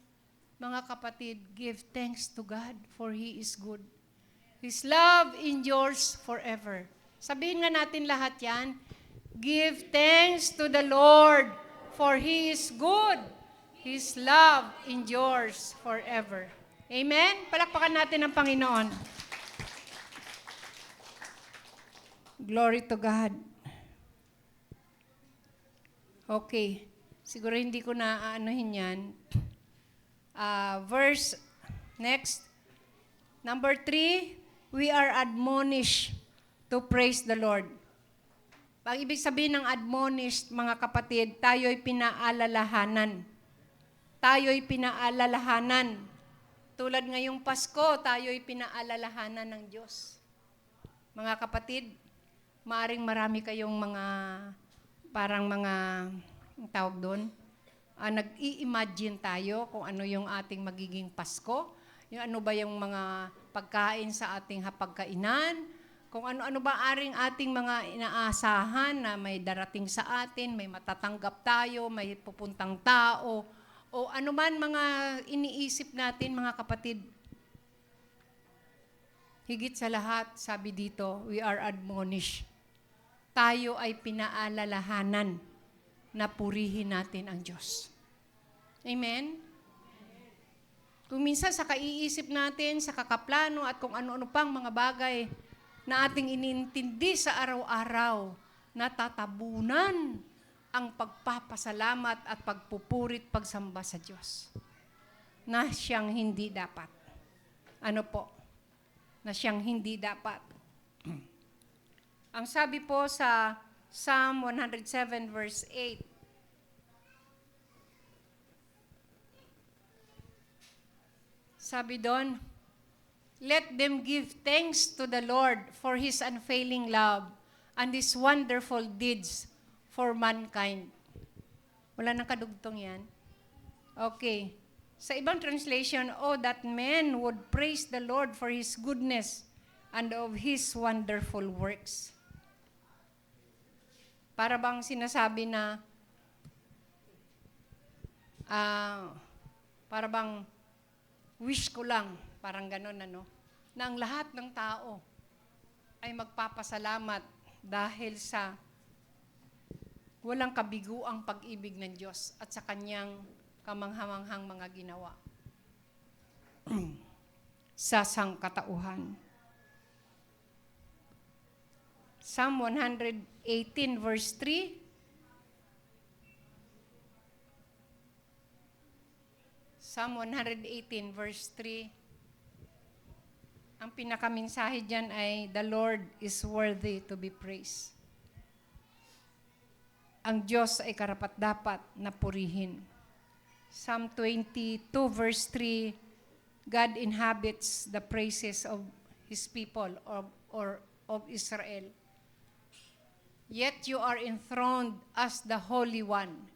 Mga kapatid, give thanks to God, for He is good. His love endures forever. Sabihin nga natin lahat yan, give thanks to the Lord, for He is good. His love endures forever. Amen? Palakpakan natin ang Panginoon. Glory to God. Okay. Siguro hindi ko na aanuhin yan. Verse, next. Number 3, we are admonished to praise the Lord. Pag ibig sabihin ng admonished, mga kapatid, tayo'y pinaalalahanan. Tayo'y pinaalalahanan. Tulad ngayong Pasko, tayo'y pinaalalahanan ng Diyos. Mga kapatid, maaring marami kayong mga, parang mga, ang tawag doon, nag-i-imagine tayo kung ano yung ating magiging Pasko, yung ano ba yung mga pagkain sa ating hapagkainan, kung ano-ano ba aring ating mga inaasahan na may darating sa atin, may matatanggap tayo, may pupuntang tao, o ano man mga iniisip natin, mga kapatid. Higit sa lahat, sabi dito, we are admonished. Tayo ay pinaalalahanan na purihin natin ang Diyos. Amen? Kung minsan sa kaiisip natin, sa kakaplano at kung ano-ano pang mga bagay na ating inintindi sa araw-araw, natatabunan ang pagpapasalamat at pagpupurit, pagsamba sa Diyos na siyang hindi dapat. Ano po? Na siyang hindi dapat. Ang sabi po sa Psalm 107 verse 8, sabi doon, let them give thanks to the Lord for His unfailing love and His wonderful deeds for mankind. Wala nang kadugtong yan. Okay. Sa ibang translation, oh, that men would praise the Lord for His goodness and of His wonderful works. Para bang sinasabi na, para bang wish ko lang, parang gano'n, ano, na ang lahat ng tao ay magpapasalamat dahil sa walang kabiguang pag-ibig ng Diyos at sa Kanyang kamanghamanghang mga ginawa sa sangkatauhan. Psalm 118 verse 3. Psalm 118 verse 3. Ang pinakaminsahe dyan ay, the Lord is worthy to be praised. Ang Diyos ay karapat-dapat na purihin. Psalm 22 verse 3, God inhabits the praises of His people or of Israel. Yet you are enthroned as the Holy One.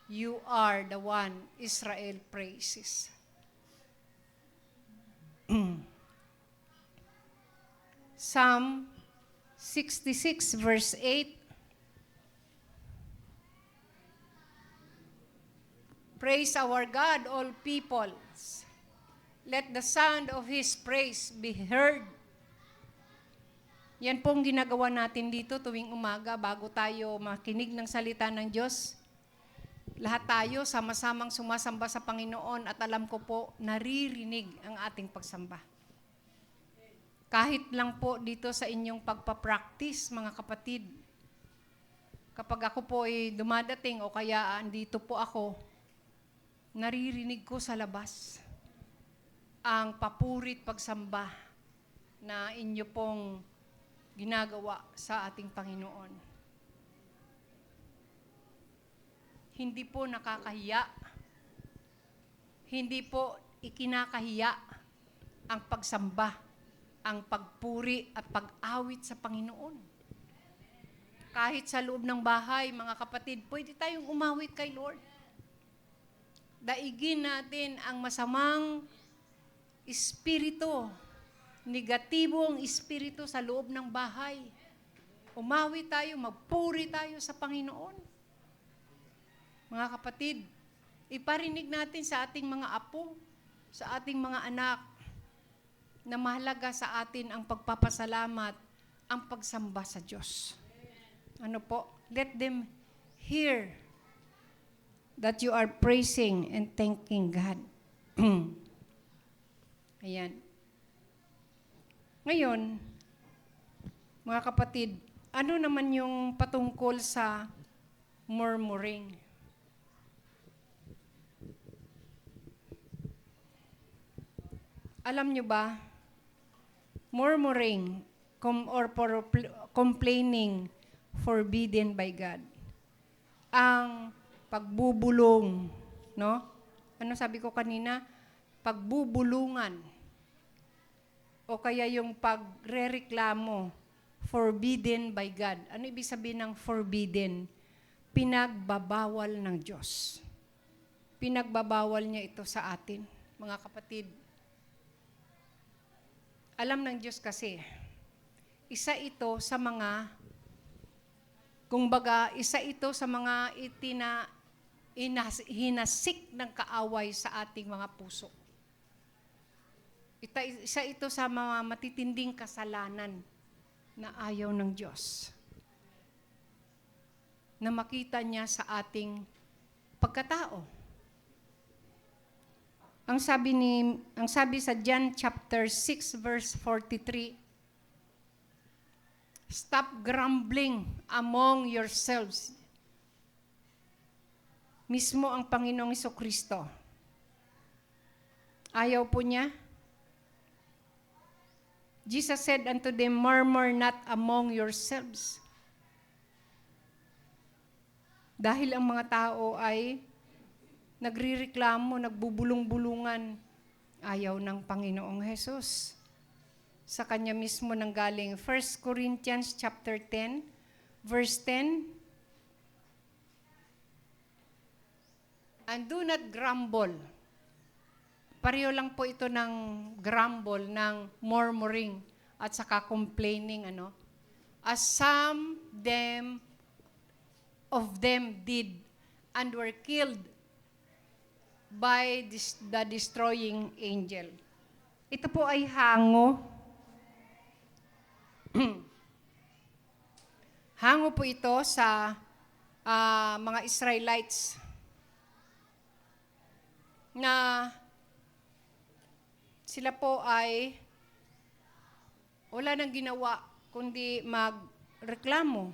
You are the one Israel praises. Psalm 66 verse 8. Praise our God, all peoples. Let the sound of His praise be heard. Yan pong ginagawa natin dito tuwing umaga bago tayo makinig ng salita ng Diyos. Lahat tayo sama-samang sumasamba sa Panginoon at alam ko po, naririnig ang ating pagsamba. Kahit lang po dito sa inyong pagpapractice, mga kapatid, kapag ako po ay dumadating o kaya andito po ako, naririnig ko sa labas ang papurit pagsamba na inyo pong ginagawa sa ating Panginoon. Hindi po nakakahiya. Hindi po ikinakahiya ang pagsamba, ang pagpuri at pag-awit sa Panginoon. Kahit sa loob ng bahay, mga kapatid, pwede tayong umawit kay Lord. Daigin natin ang masamang espiritu, negatibong espiritu sa loob ng bahay. Umawi tayo, magpuri tayo sa Panginoon. Mga kapatid, iparinig natin sa ating mga apo, sa ating mga anak, na mahalaga sa atin ang pagpapasalamat, ang pagsamba sa Diyos. Ano po? Let them hear that you are praising and thanking God. Ayan. Ngayon, mga kapatid, ano naman yung patungkol sa murmuring? Alam nyo ba, murmuring or complaining forbidden by God. Ang pagbubulong, no? Ano sabi ko kanina? Pagbubulungan. O kaya yung pagrereklamo, forbidden by God. Ano ibig sabihin ng forbidden? Pinagbabawal ng Diyos. Pinagbabawal niya ito sa atin, mga kapatid. Alam ng Diyos kasi, isa ito sa mga, kumbaga, isa ito sa mga hinasik ng kaaway sa ating mga puso. Isa ito sa mga matitinding kasalanan na ayaw ng Diyos. Na makita niya sa ating pagkatao. Ang sabi sa John chapter 6 verse 43, stop grumbling among yourselves. Mismo ang Panginoong Jesucristo. Ayaw po niya. Jesus said unto them, murmur not among yourselves. Dahil ang mga tao ay nagrireklamo, nagbubulong-bulungan, ayaw ng Panginoong Hesus. Sa kanya mismo nanggaling 1 Corinthians chapter 10, verse 10, and do not grumble. Pareho lang po ito ng grumble, ng murmuring, at saka complaining, as some of them did and were killed by the destroying angel. Ito po ay hango. Hango po ito sa mga Israelites na sila po ay wala nang ginawa kundi magreklamo.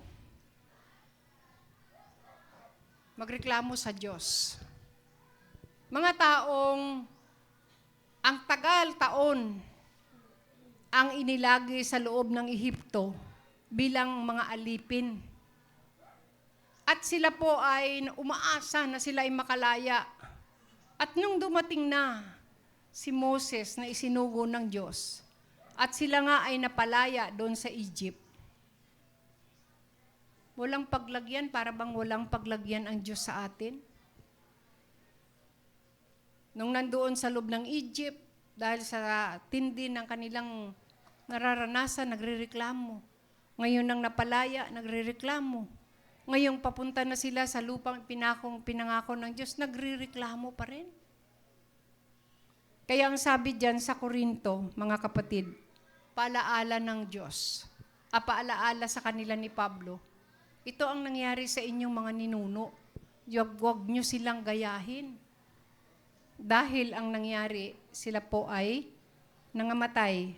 Magreklamo sa Diyos. Mga taong ang tagal-taon ang inilagi sa loob ng Ehipto bilang mga alipin. At sila po ay umaasa na sila ay makalaya. At nung dumating na si Moses na isinugo ng Diyos, at sila nga ay napalaya doon sa Egypt, Walang paglagyan, para bang walang paglagyan ang Diyos sa atin? Nung nandoon sa loob ng Egypt, dahil sa tindi ng kanilang nararanasan, nagrereklamo. Ngayon nang napalaya, nagrereklamo. Ngayong papunta na sila sa lupang pinangako ng Diyos, nagrereklamo pa rin. Kaya ang sabi dyan sa Korinto, mga kapatid, paalaala ng Diyos, paalaala sa kanila ni Pablo, ito ang nangyari sa inyong mga ninuno. Huwag nyo silang gayahin. Dahil ang nangyari, sila po ay nangamatay.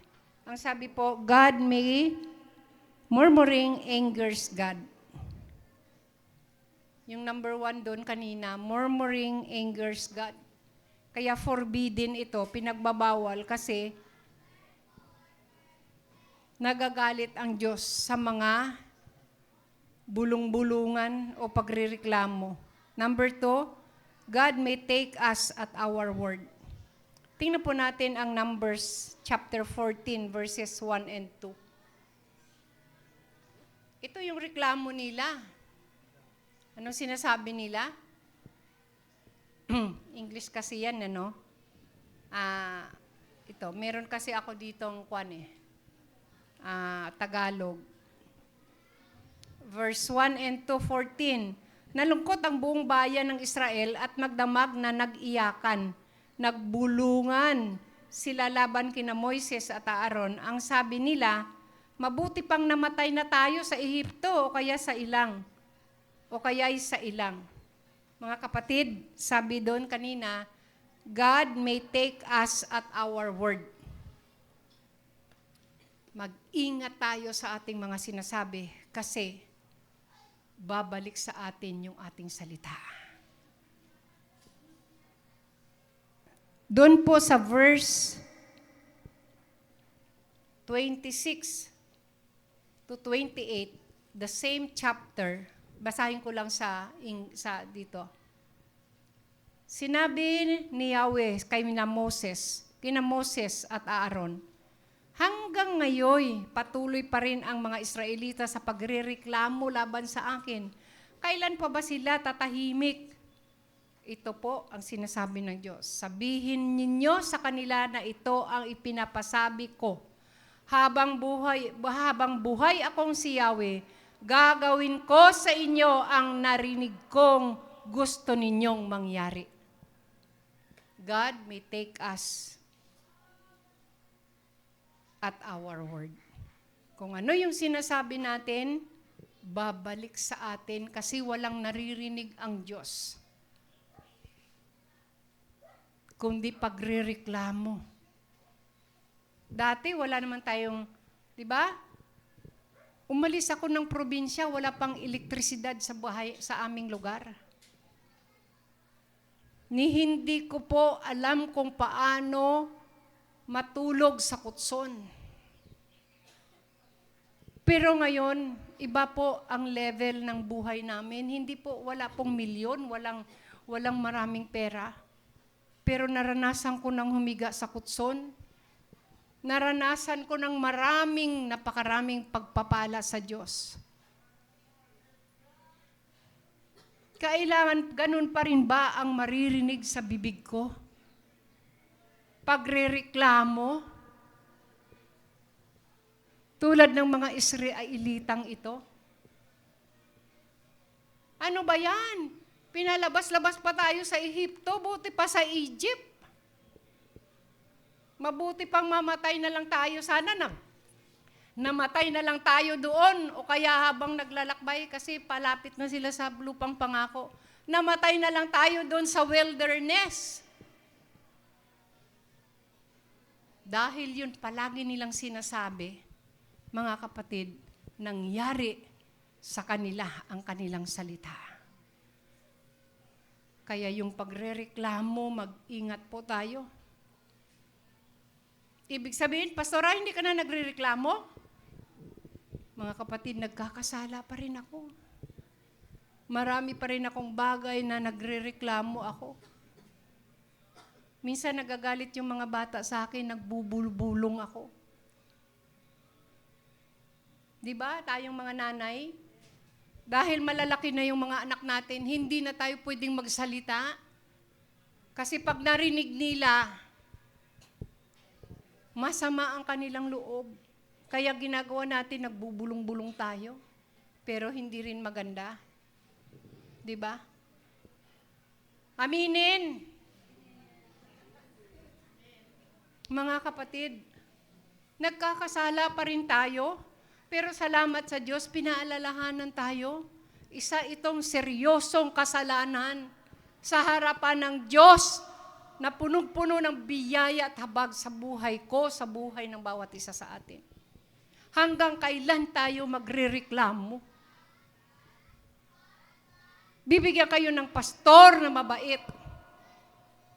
Ang sabi po, murmuring angers God. Yung number 1 doon kanina, murmuring angers God. Kaya forbidden ito, pinagbabawal kasi nagagalit ang Diyos sa mga bulong-bulungan o pagrereklamo. Number 2, God may take us at our word. Tingnan po natin ang Numbers chapter 14 verses 1 and 2. Ito yung reklamo nila. Anong sinasabi nila? English kasi yan, ano? Ito, meron kasi ako ditong Tagalog. Verse 1 and 2, 14. Nalungkot ang buong bayan ng Israel at magdamag na nag-iyakan. Nagbulungan sila laban kina Moises at Aaron. Ang sabi nila, mabuti pang namatay na tayo sa Ehipto o kaya sa ilang. Mga kapatid, sabi doon kanina, God may take us at our word. Mag-ingat tayo sa ating mga sinasabi kasi babalik sa atin yung ating salita. Doon po sa verse 26 to 28, the same chapter, basahin ko lang sa dito. Sinabi ni Yahweh kina Moses at Aaron, hanggang ngayon, patuloy pa rin ang mga Israelita sa pagrereklamo laban sa akin. Kailan pa ba sila tatahimik? Ito po ang sinasabi ng Diyos. Sabihin ninyo sa kanila na ito ang ipinapasabi ko. Habang buhay akong si Yahweh, gagawin ko sa inyo ang narinig kong gusto ninyong mangyari. God may take us at our word. Kung ano yung sinasabi natin, babalik sa atin kasi walang naririnig ang Diyos. Kundi pagrereklamo. Dati wala naman tayong, di ba? Umalis ako ng probinsya, wala pang elektrisidad sa aming lugar. Hindi ko po alam kung paano matulog sa kutson. Pero ngayon, iba po ang level ng buhay namin. Hindi po, wala pong milyon, walang maraming pera. Pero naranasan ko ng humiga sa kutson. Naranasan ko ng napakaraming pagpapala sa Diyos. Kailangan, ganun pa rin ba ang maririnig sa bibig ko? Pagrereklamo? Tulad ng mga Israelitang ito? Ano ba yan? Pinalabas-labas pa tayo sa Ehipto, buti pa sa Egypt. Mabuti pang mamatay na lang tayo sana namatay na lang tayo doon o kaya habang naglalakbay kasi palapit na sila sa lupang pangako. Namatay na lang tayo doon sa wilderness. Dahil yun palagi nilang sinasabi, mga kapatid, nangyari sa kanila ang kanilang salita. Kaya yung pagrereklamo, mag-ingat po tayo. Ibig sabihin, Pastora, hindi ka na nagrereklamo? Mga kapatid, nagkakasala pa rin ako. Marami pa rin akong bagay na nagrereklamo ako. Minsan nagagalit yung mga bata sa akin, nagbubulbulong ako. Di ba, tayong mga nanay, Dahil malalaki na yung mga anak natin, hindi na tayo pwedeng magsalita. Kasi pag narinig nila, masama ang kanilang loob. Kaya ginagawa natin, nagbubulong-bulong tayo. Pero hindi rin maganda. 'Di ba? Aminin. Mga kapatid, nagkakasala pa rin tayo, pero salamat sa Diyos, pinaalalahanan tayo. Isa itong seryosong kasalanan sa harapan ng Diyos na punong-puno ng biyaya at habag sa buhay ko, sa buhay ng bawat isa sa atin. Hanggang kailan tayo magrereklamo? Bibigyan kayo ng pastor na mabait,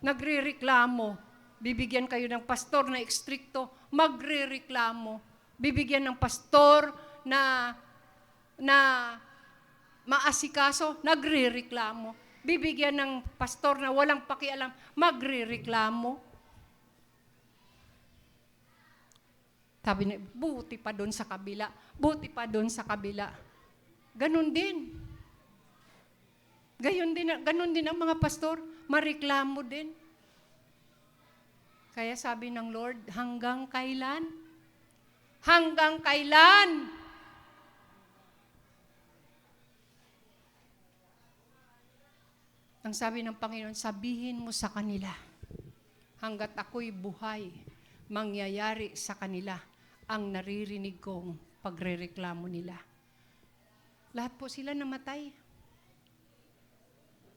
nagrereklamo. Bibigyan kayo ng pastor na ekstrikto, magrereklamo. Bibigyan ng pastor na maasikaso, nagrereklamo. Bibigyan ng pastor na walang pakialam, magrereklamo. Sabi niya, buti pa doon sa kabila, buti pa doon sa kabila. Ganon din. Ganon din ang mga pastor, mareklamo din. Kaya sabi ng Lord, hanggang kailan? Hanggang kailan? Ang sabi ng Panginoon, sabihin mo sa kanila, hanggat ako'y buhay, mangyayari sa kanila ang naririnig kong pagrereklamo nila. Lahat po sila namatay.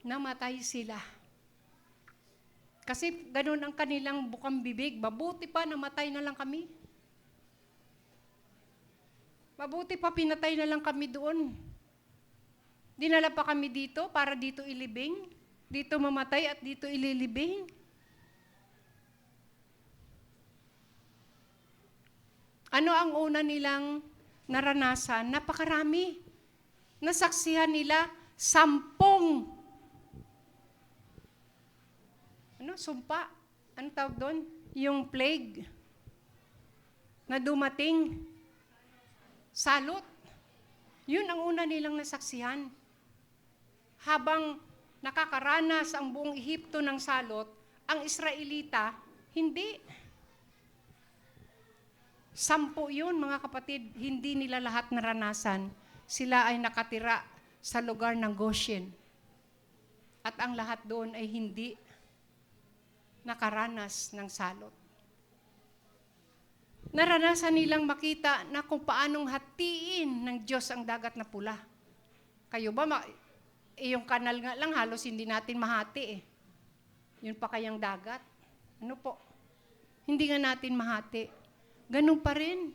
Namatay sila. Kasi ganun ang kanilang bukang bibig. Mabuti pa, namatay na lang kami. Mabuti pa, pinatay na lang kami doon. Dinala pa kami dito para dito ilibing. Dito mamatay at dito ililibing. Ano ang una nilang naranasan? Napakarami. Nasaksihan nila 10 sumpa. Ano tawag doon? Yung plague na dumating. Salot. Yun ang una nilang nasaksihan. Habang nakakaranas ang buong Ehipto ng salot, ang Israelita, hindi. 10 yun, mga kapatid, hindi nila lahat naranasan. Sila ay nakatira sa lugar ng Goshen. At ang lahat doon ay hindi nakaranas ng salot. Naranasan nilang makita na kung paanong hatiin ng Diyos ang dagat na pula. Kayo ba, yung kanal nga lang, halos hindi natin mahati eh. Yun pa kayang dagat. Ano po? Hindi nga natin mahati. Ganun pa rin.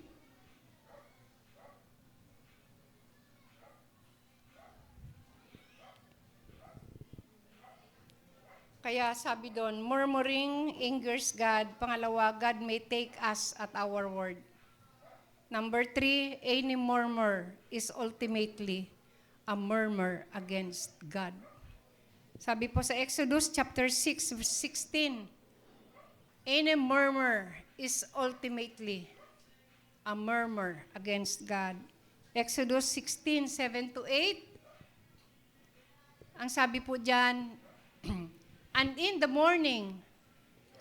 Kaya sabi doon, murmuring angers God. Pangalawa, God may take us at our word. Number 3, any murmur is ultimately a murmur against God. Sabi po sa Exodus chapter 6, verse 16, any murmur is ultimately a murmur against God. Exodus 16, 7-8, ang sabi po dyan, and in the morning,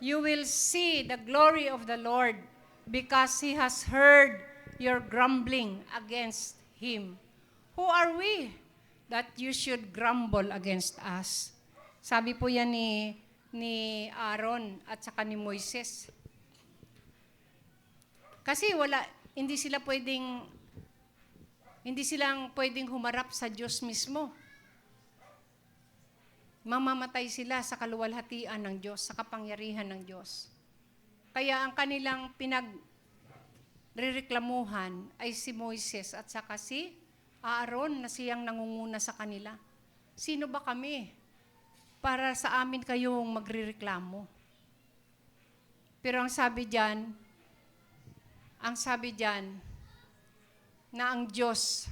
you will see the glory of the Lord because He has heard your grumbling against Him. Who are we that you should grumble against us? Sabi po yan ni Aaron at saka ni Moises. Kasi hindi silang pwedeng humarap sa Diyos mismo. Mamamatay sila sa kaluwalhatian ng Diyos, sa kapangyarihan ng Diyos. Kaya ang kanilang pinagrereklamuhan ay si Moises at saka si Aaron na siyang nangunguna sa kanila. Sino ba kami para sa amin kayong magrereklamo? Pero ang sabi diyan na ang Diyos,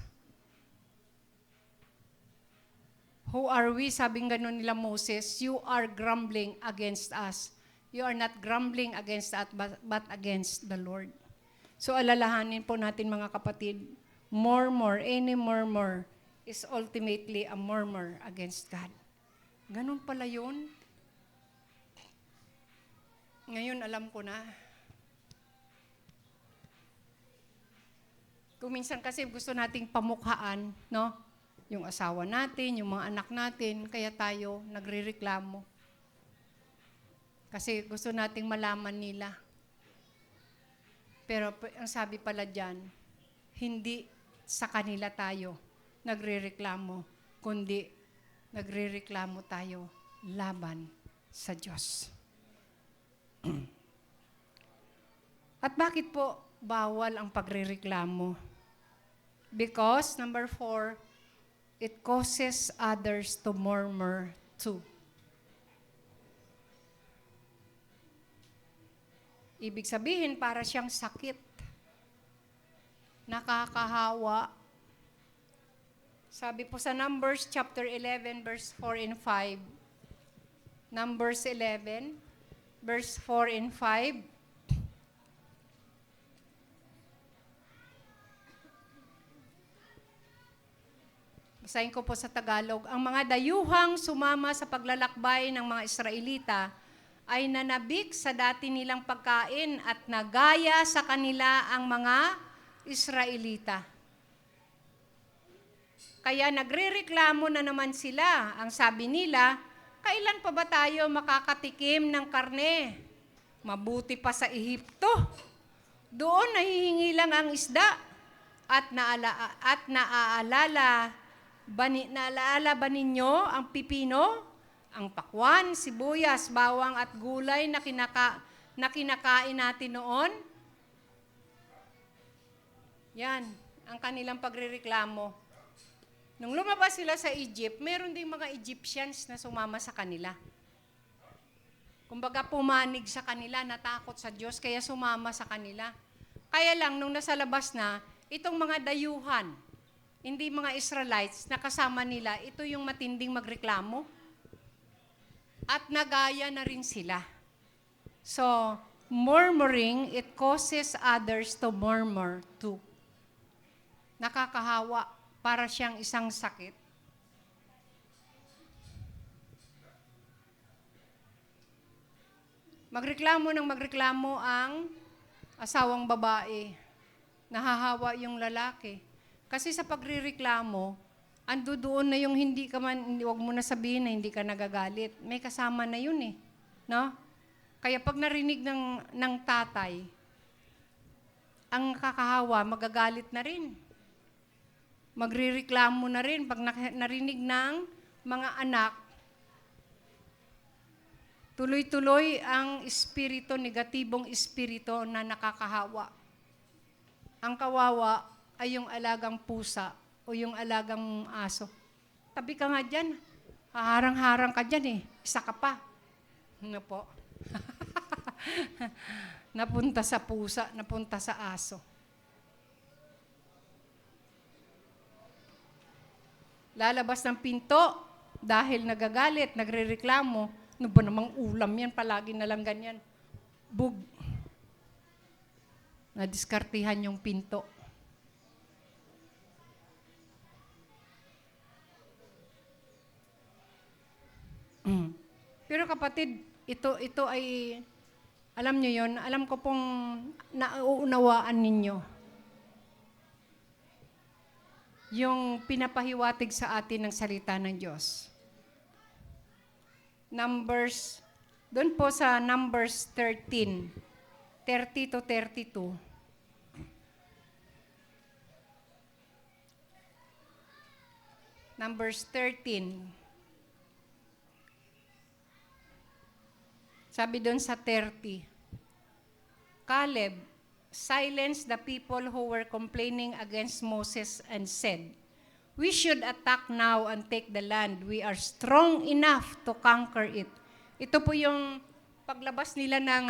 who are we? Sabing gano'n nila Moses, you are grumbling against us. You are not grumbling against us, but against the Lord. So alalahanin po natin mga kapatid, any murmur is ultimately a murmur against God. Ganun pala yun. Ngayon, alam ko na. Kung minsan kasi gusto nating pamukhaan, no? Yung asawa natin, yung mga anak natin, kaya tayo nagrereklamo. Kasi gusto nating malaman nila. Pero ang sabi pala dyan, hindi sa kanila tayo nagrereklamo, kundi nagrereklamo tayo laban sa Diyos. At bakit po bawal ang pagrereklamo? Because, number 4, it causes others to murmur too. Ibig sabihin, para siyang sakit. Nakakahawa. Sabi po sa Numbers chapter 11, verse 4 and 5. Numbers 11, verse 4 and 5. Basahin ko po sa Tagalog. Ang mga dayuhang sumama sa paglalakbay ng mga Israelita ay nanabik sa dati nilang pagkain at nagaya sa kanila ang mga Israelita. Kaya nagrereklamo na naman sila. Ang sabi nila, kailan pa ba tayo makakatikim ng karne? Mabuti pa sa Ehipto. Doon nahihingi lang ang isda at naaalala ba ninyo ang pipino, ang pakwan, sibuyas, bawang at gulay na kinakain natin noon? Yan, ang kanilang pagrereklamo. Nung lumabas sila sa Egypt, meron ding mga Egyptians na sumama sa kanila. Kumbaga pumanig sa kanila, natakot sa Diyos, kaya sumama sa kanila. Kaya lang, nung nasa labas na, itong mga dayuhan, hindi mga Israelites na kasama nila, ito yung matinding magreklamo. At nagaya na rin sila. So, murmuring, it causes others to murmur too. Nakakahawa, para siyang isang sakit. Magreklamo ang asawang babae. Nahahawa yung lalaki. Kasi sa pagrereklamo, ando doon na yung huwag mo na sabihin na hindi ka nagagalit. May kasama na yun eh. No? Kaya pag narinig ng tatay, ang kakahawa, magagalit na rin. Magrereklamo na rin pag narinig ng mga anak. Tuloy-tuloy ang espiritu, negatibong espiritu na nakakahawa. Ang kawawa ay yung alagang pusa o yung alagang aso. Tabi ka nga dyan. Haharang-harang ka dyan eh. Isa ka pa. Ano po? Napunta sa pusa, napunta sa aso. Lalabas ng pinto dahil nagagalit, nagrereklamo. Ano ba namang ulam yan? Palagi na lang ganyan. Bug. Nadiskartihan yung pinto. Pero kapatid, ito ay, alam nyo yon, alam ko pong nauunawaan ninyo. Yung pinapahiwatig sa atin ng salita ng Diyos. Numbers, doon po sa Numbers 13, 30 to 32. Numbers 13. Sabi doon sa 30, Caleb silenced the people who were complaining against Moses and said, "We should attack now and take the land. We are strong enough to conquer it." Ito po yung paglabas nila ng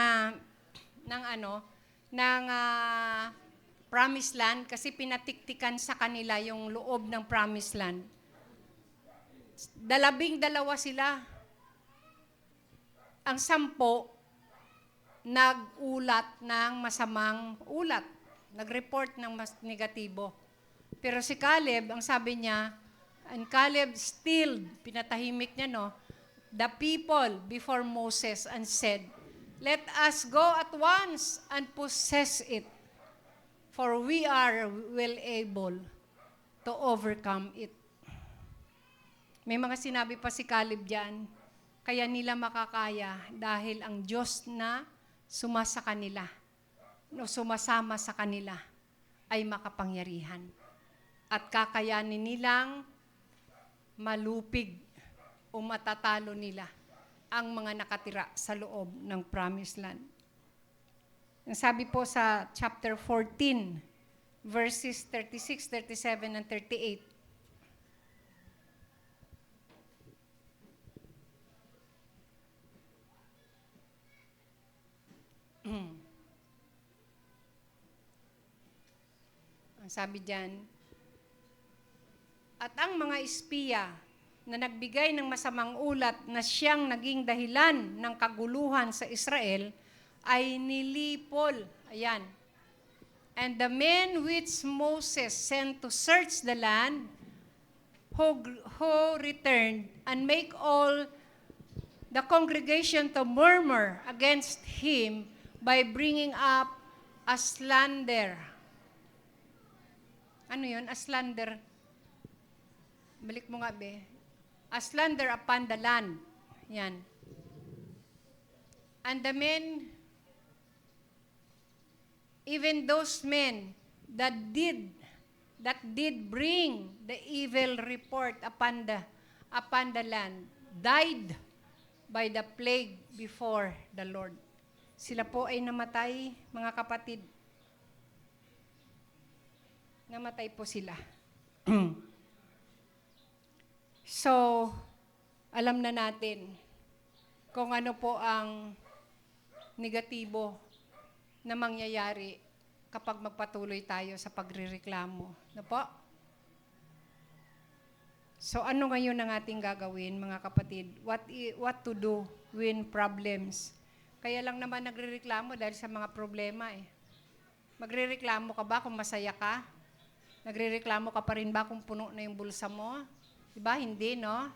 promised land kasi pinatiktikan sa kanila yung loob ng promised land. 12 sila. Ang 10, nag-ulat ng masamang ulat. Nag-report ng mas negatibo. Pero si Caleb, ang sabi niya, And Caleb stilled, pinatahimik niya, no, the people before Moses and said, "Let us go at once and possess it, for we are well able to overcome it." May mga sinabi pa si Caleb diyan, kaya nila makakaya dahil ang Diyos na sumasa kanila, no, sumasama sa kanila ay makapangyarihan. At kakayanin nilang malupig o matatalo nila ang mga nakatira sa loob ng Promised Land. Ang sabi po sa chapter 14, verses 36, 37, and 38, ang sabi diyan, "At ang mga espiya na nagbigay ng masamang ulat na siyang naging dahilan ng kaguluhan sa Israel ay nilipol." Ayan. "And the men which Moses sent to search the land, who returned and make all the congregation to murmur against him by bringing up a slander." Ano yun? A slander. Balik mo nga, be. A slander upon the land. Yan. "And the men, even those men that did bring the evil report upon the land, died by the plague before the Lord." Sila po ay namatay, mga kapatid. Namatay po sila. So, alam na natin kung ano po ang negatibo na mangyayari kapag magpatuloy tayo sa pagrereklamo. No po? So, ano ngayon ang ating gagawin, mga kapatid? What to do when problems? Kaya lang naman nagrereklamo dahil sa mga problema eh. Magrereklamo ka ba kung masaya ka? Nagrereklamo ka pa rin ba kung puno na yung bulsa mo? Diba? Hindi, no?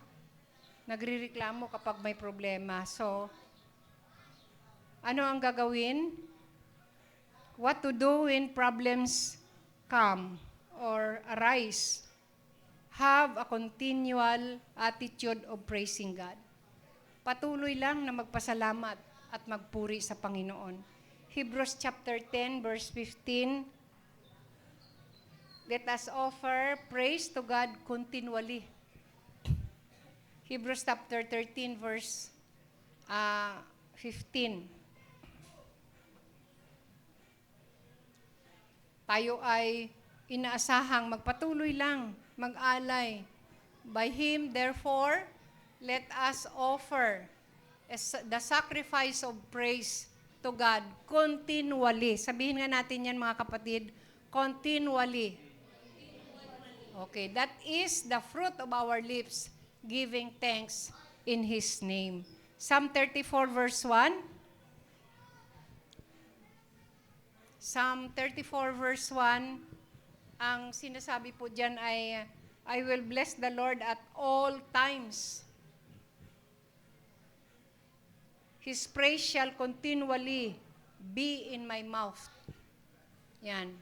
Nagrereklamo kapag may problema. So, ano ang gagawin? What to do when problems come or arise? Have a continual attitude of praising God. Patuloy lang na magpasalamat at magpuri sa Panginoon. Hebrews chapter 10, verse 15, "Let us offer praise to God continually." Hebrews chapter 13, verse 15. Tayo ay inaasahang magpatuloy lang, mag-alay. "By Him, therefore, let us offer the sacrifice of praise to God continually." Sabihin nga natin yan, mga kapatid, continually. Okay, that is the fruit of our lips, giving thanks in His name. Psalm 34 verse 1. Psalm 34 verse 1, ang sinasabi po dyan ay, "I will bless the Lord at all times. His praise shall continually be in my mouth." Yan.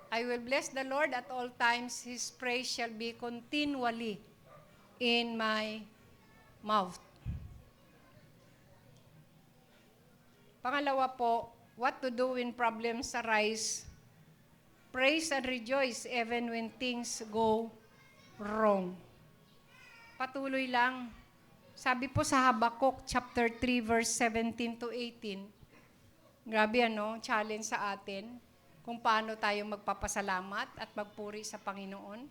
"I will bless the Lord at all times. His praise shall be continually in my mouth." Pangalawa po, what to do when problems arise? Praise and rejoice even when things go wrong. Patuloy lang. Sabi po sa Habakkuk chapter 3 verse 17 to 18. Grabe ano, challenge sa atin kung paano tayo magpapasalamat at magpuri sa Panginoon.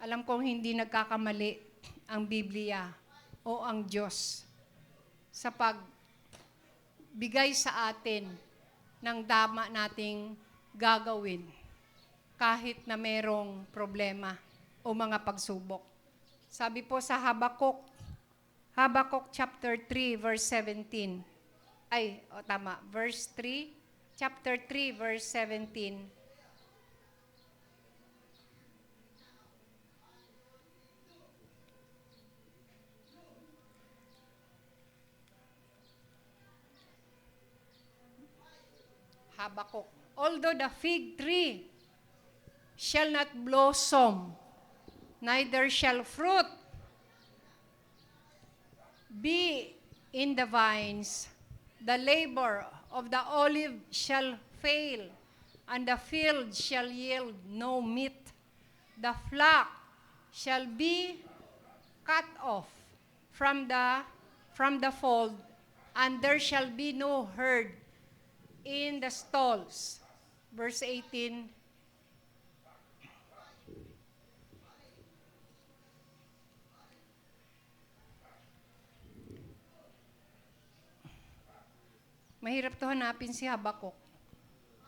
Alam kong hindi nagkakamali ang Biblia o ang Diyos sa pagbigay sa atin ng tama nating gagawin kahit na merong problema o mga pagsubok. Sabi po sa Habakkuk chapter 3 verse 17. Verse 3, chapter 3 verse 17. Habakkuk. Although the fig tree shall not blossom, neither shall fruit be in the vines, the labor of the olive shall fail, and the field shall yield no meat. The flock shall be cut off from the fold, and there shall be no herd in the stalls. Verse 18. Mahirap to hanapin si Habakkuk.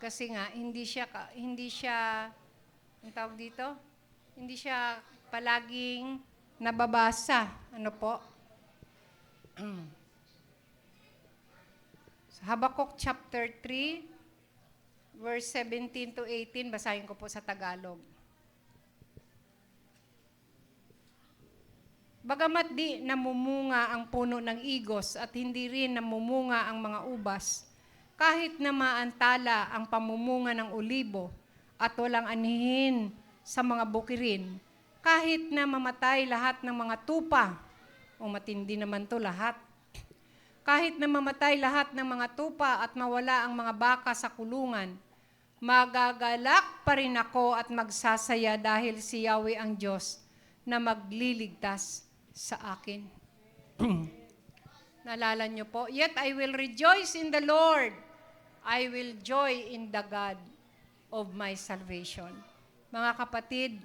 Kasi nga hindi siya ang tawag dito? Hindi siya palaging nababasa. Ano po? Sa Habakkuk chapter 3, verse 17 to 18, basahin ko po sa Tagalog. Bagamat di namumunga ang puno ng igos at hindi rin namumunga ang mga ubas, kahit na maantala ang pamumunga ng olibo at walang anihin sa mga bukirin, kahit na mamatay lahat ng mga tupa, o matindi naman to lahat, kahit na mamatay lahat ng mga tupa at mawala ang mga baka sa kulungan, magagalak pa rin ako at magsasaya dahil si Yahweh ang Diyos na magliligtas sa akin. Naalala niyo po, yet I will rejoice in the Lord. I will joy in the God of my salvation. Mga kapatid,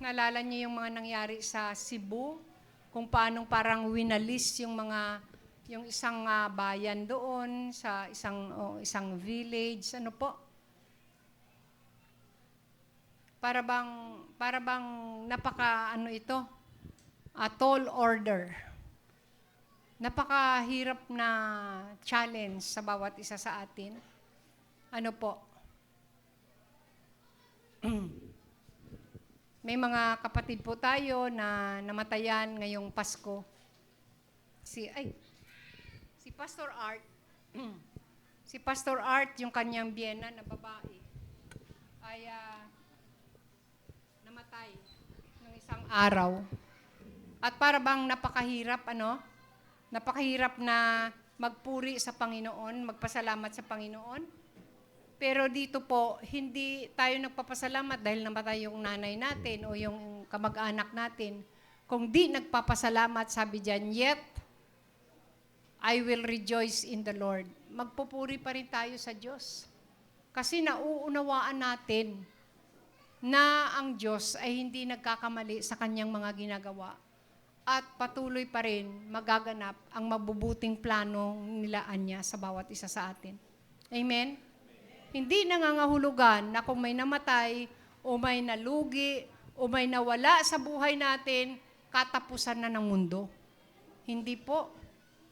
naalala niyo yung mga nangyari sa Cebu? Kung paanong parang winalis yung isang bayan doon sa isang village, ano po? Para bang tall order. Napakahirap na challenge sa bawat isa sa atin. Ano po? May mga kapatid po tayo na namatayan ngayong Pasko. Si Pastor Art. Si Pastor Art, yung kanyang biyena na babae, ay namatay ng isang araw. At para bang napakahirap, Napakahirap na magpuri sa Panginoon, magpasalamat sa Panginoon. Pero dito po, hindi tayo nagpapasalamat dahil namatay yung nanay natin o yung kamag-anak natin. Kung di nagpapasalamat, sabi diyan, yet I will rejoice in the Lord. Magpupuri pa rin tayo sa Diyos. Kasi nauunawaan natin na ang Diyos ay hindi nagkakamali sa kanyang mga ginagawa. At patuloy pa rin magaganap ang mabubuting plano nilaan niya sa bawat isa sa atin. Amen? Hindi nangangahulugan na kung may namatay o may nalugi o may nawala sa buhay natin, katapusan na ng mundo. Hindi po.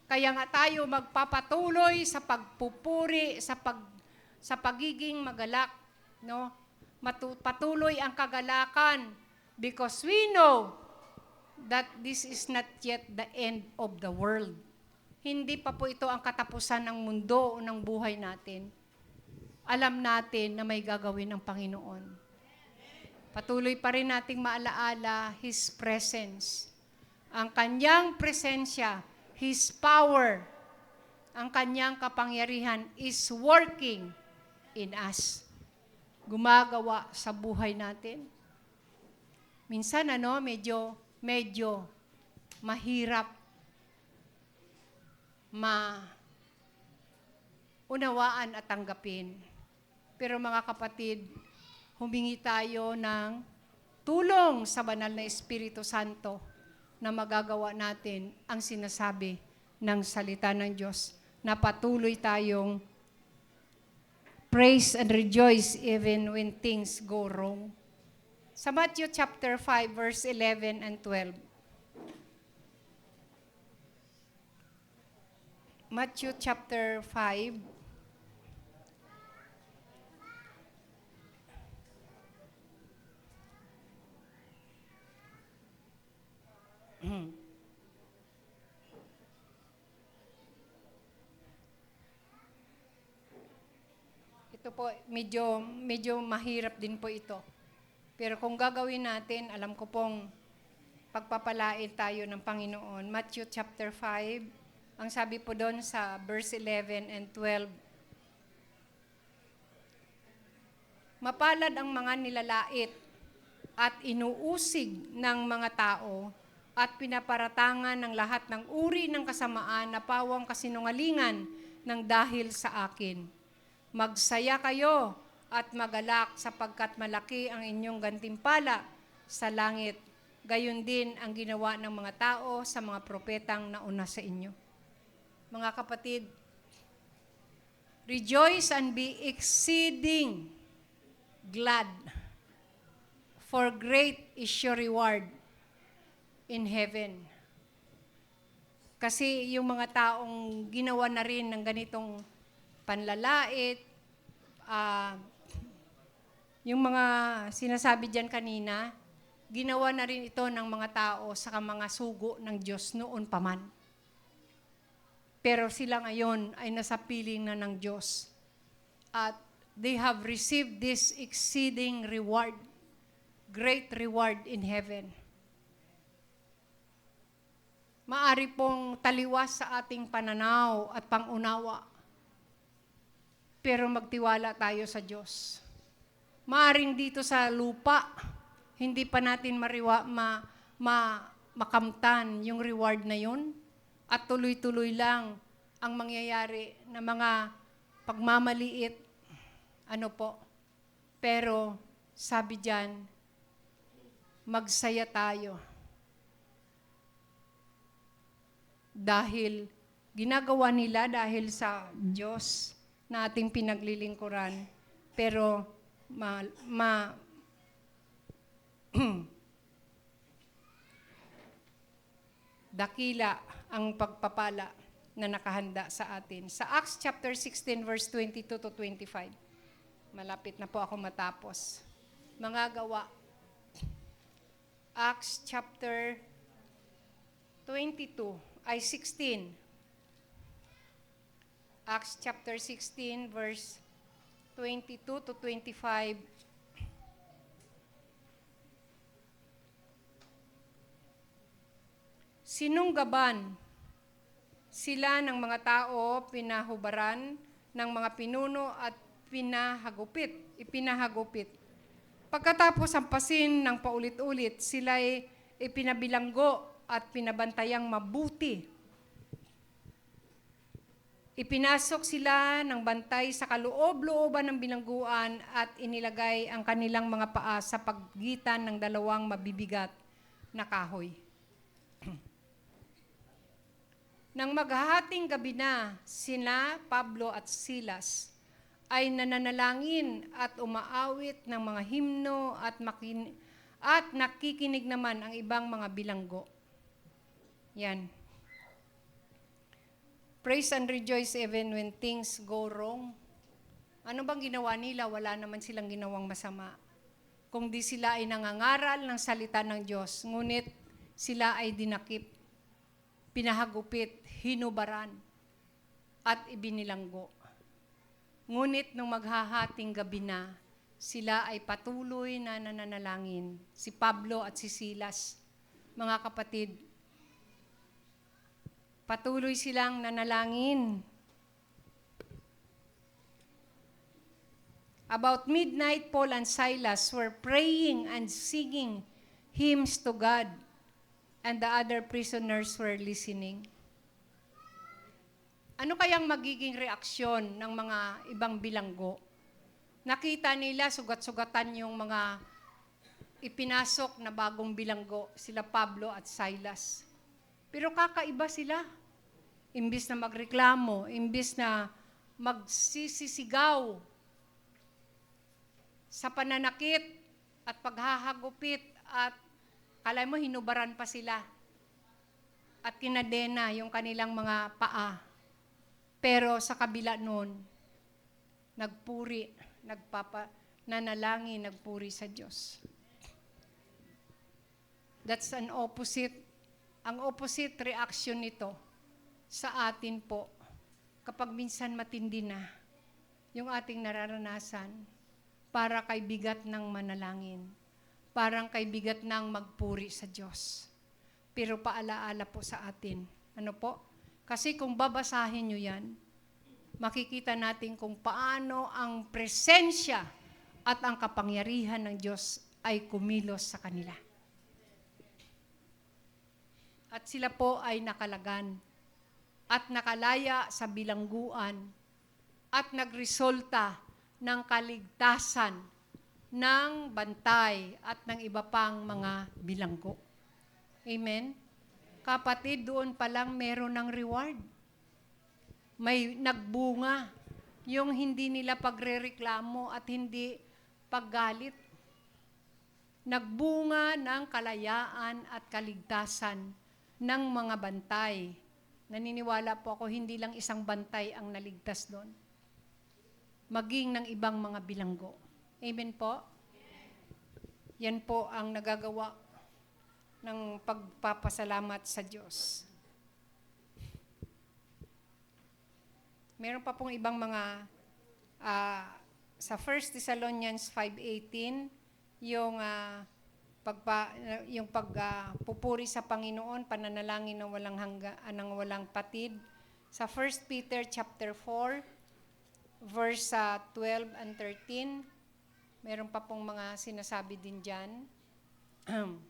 Kaya nga tayo magpapatuloy sa pagpupuri, sa pagiging magalak. No? Patuloy ang kagalakan because we know that this is not yet the end of the world. Hindi pa po ito ang katapusan ng mundo o ng buhay natin. Alam natin na may gagawin ng Panginoon. Patuloy pa rin nating maalaala His presence. Ang kanyang presensya, His power, ang kanyang kapangyarihan is working in us. Gumagawa sa buhay natin. Minsan medyo mahirap maunawaan at tanggapin. Pero mga kapatid, humingi tayo ng tulong sa banal na Espiritu Santo na magagawa natin ang sinasabi ng salita ng Diyos na patuloy tayong praise and rejoice even when things go wrong. Sa Matthew chapter 5, verse 11 and 12. Matthew chapter 5. Ito po, medyo mahirap din po ito. Pero kung gagawin natin, alam ko pong pagpapalain tayo ng Panginoon. Matthew chapter 5, ang sabi po doon sa verse 11 and 12, mapalad ang mga nilalait at inuusig ng mga tao at pinaparatangan ng lahat ng uri ng kasamaan na pawang kasinungalingan ng dahil sa akin. Magsaya kayo at magalak sapagkat malaki ang inyong gantimpala sa langit. Gayon din ang ginawa ng mga tao sa mga propetang nauna sa inyo. Mga kapatid, rejoice and be exceeding glad, for great is your reward in heaven. Kasi yung mga taong ginawa na rin ng ganitong panlalait, yung mga sinasabi dyan kanina, ginawa na rin ito ng mga tao sa mga sugo ng Diyos noon pa man. Pero sila ngayon ay nasa piling na ng Diyos. At they have received this exceeding reward, great reward in heaven. Maari pong taliwas sa ating pananaw at pangunawa. Pero magtiwala tayo sa Diyos. Maaring dito sa lupa, hindi pa natin makamtan yung reward na yun. At tuloy-tuloy lang ang mangyayari na mga pagmamaliit. Pero sabi diyan, magsaya tayo. Dahil ginagawa nila dahil sa Diyos na ating pinaglilingkuran. Pero dakila ang pagpapala na nakahanda sa atin. Sa Acts chapter 16 verse 22 to 25. Malapit na po ako matapos. Mga gawa. Acts chapter 16. Acts chapter 16 verse 22 to 25. Sinunggaban sila ng mga tao, pinahubaran ng mga pinuno at ipinahagupit. Pagkatapos hampasin ng paulit-ulit, sila'y ipinabilanggo at pinabantayang mabuti. Ipinasok sila ng bantay sa kaloob-looban ng bilangguan at inilagay ang kanilang mga paa sa pagitan ng dalawang mabibigat na kahoy. Nang maghahating gabi na, sina Pablo at Silas ay nananalangin at umaawit ng mga himno at nakikinig naman ang ibang mga bilanggo. Yan. Praise and rejoice even when things go wrong. Ano bang ginawa nila? Wala naman silang ginawang masama. Kung di sila ay nangangaral ng salita ng Diyos, ngunit sila ay dinakip, pinahagupit, hinubaran, at ibinilanggo. Ngunit nung maghahating gabi na, sila ay patuloy na nananalangin. Si Pablo at si Silas, mga kapatid, patuloy silang nanalangin. About midnight, Paul and Silas were praying and singing hymns to God, and the other prisoners were listening. Ano kayang magiging reaksyon ng mga ibang bilanggo? Nakita nila sugat-sugatan yung mga ipinasok na bagong bilanggo, sila Pablo at Silas. Pero kakaiba sila. Imbis na magreklamo, imbis na magsisisigaw sa pananakit at paghahagupit at kalay mo hinubaran pa sila at kinadena yung kanilang mga paa. Pero sa kabila nun, nanalangin, nagpuri sa Diyos. That's an opposite. Ang opposite reaction nito sa atin po, kapag minsan matindi na, yung ating nararanasan para kay bigat ng manalangin, parang kay bigat ng magpuri sa Diyos. Pero paalaala po sa atin. Ano po? Kasi kung babasahin nyo yan, makikita natin kung paano ang presensya at ang kapangyarihan ng Diyos ay kumilos sa kanila. At sila po ay nakalagan at nakalaya sa bilangguan at nagresulta ng kaligtasan ng bantay at ng iba pang mga bilanggo. Amen? Kapatid, doon pa lang meron ng reward. May nagbunga yung hindi nila pagrereklamo at hindi paggalit. Nagbunga ng kalayaan at kaligtasan ng mga bantay. Naniniwala po ako, hindi lang isang bantay ang naligtas doon. Maging ng ibang mga bilanggo. Amen po? Yan po ang nagagawa ng pagpapasalamat sa Diyos. Meron pa pong ibang mga, sa 1 Thessalonians 5:18, yung pagpupuri sa Panginoon, pananalangin ng walang ng walang patid. Sa 1 Peter chapter 4, verse 12 and 13, meron pa pong mga sinasabi din dyan. 1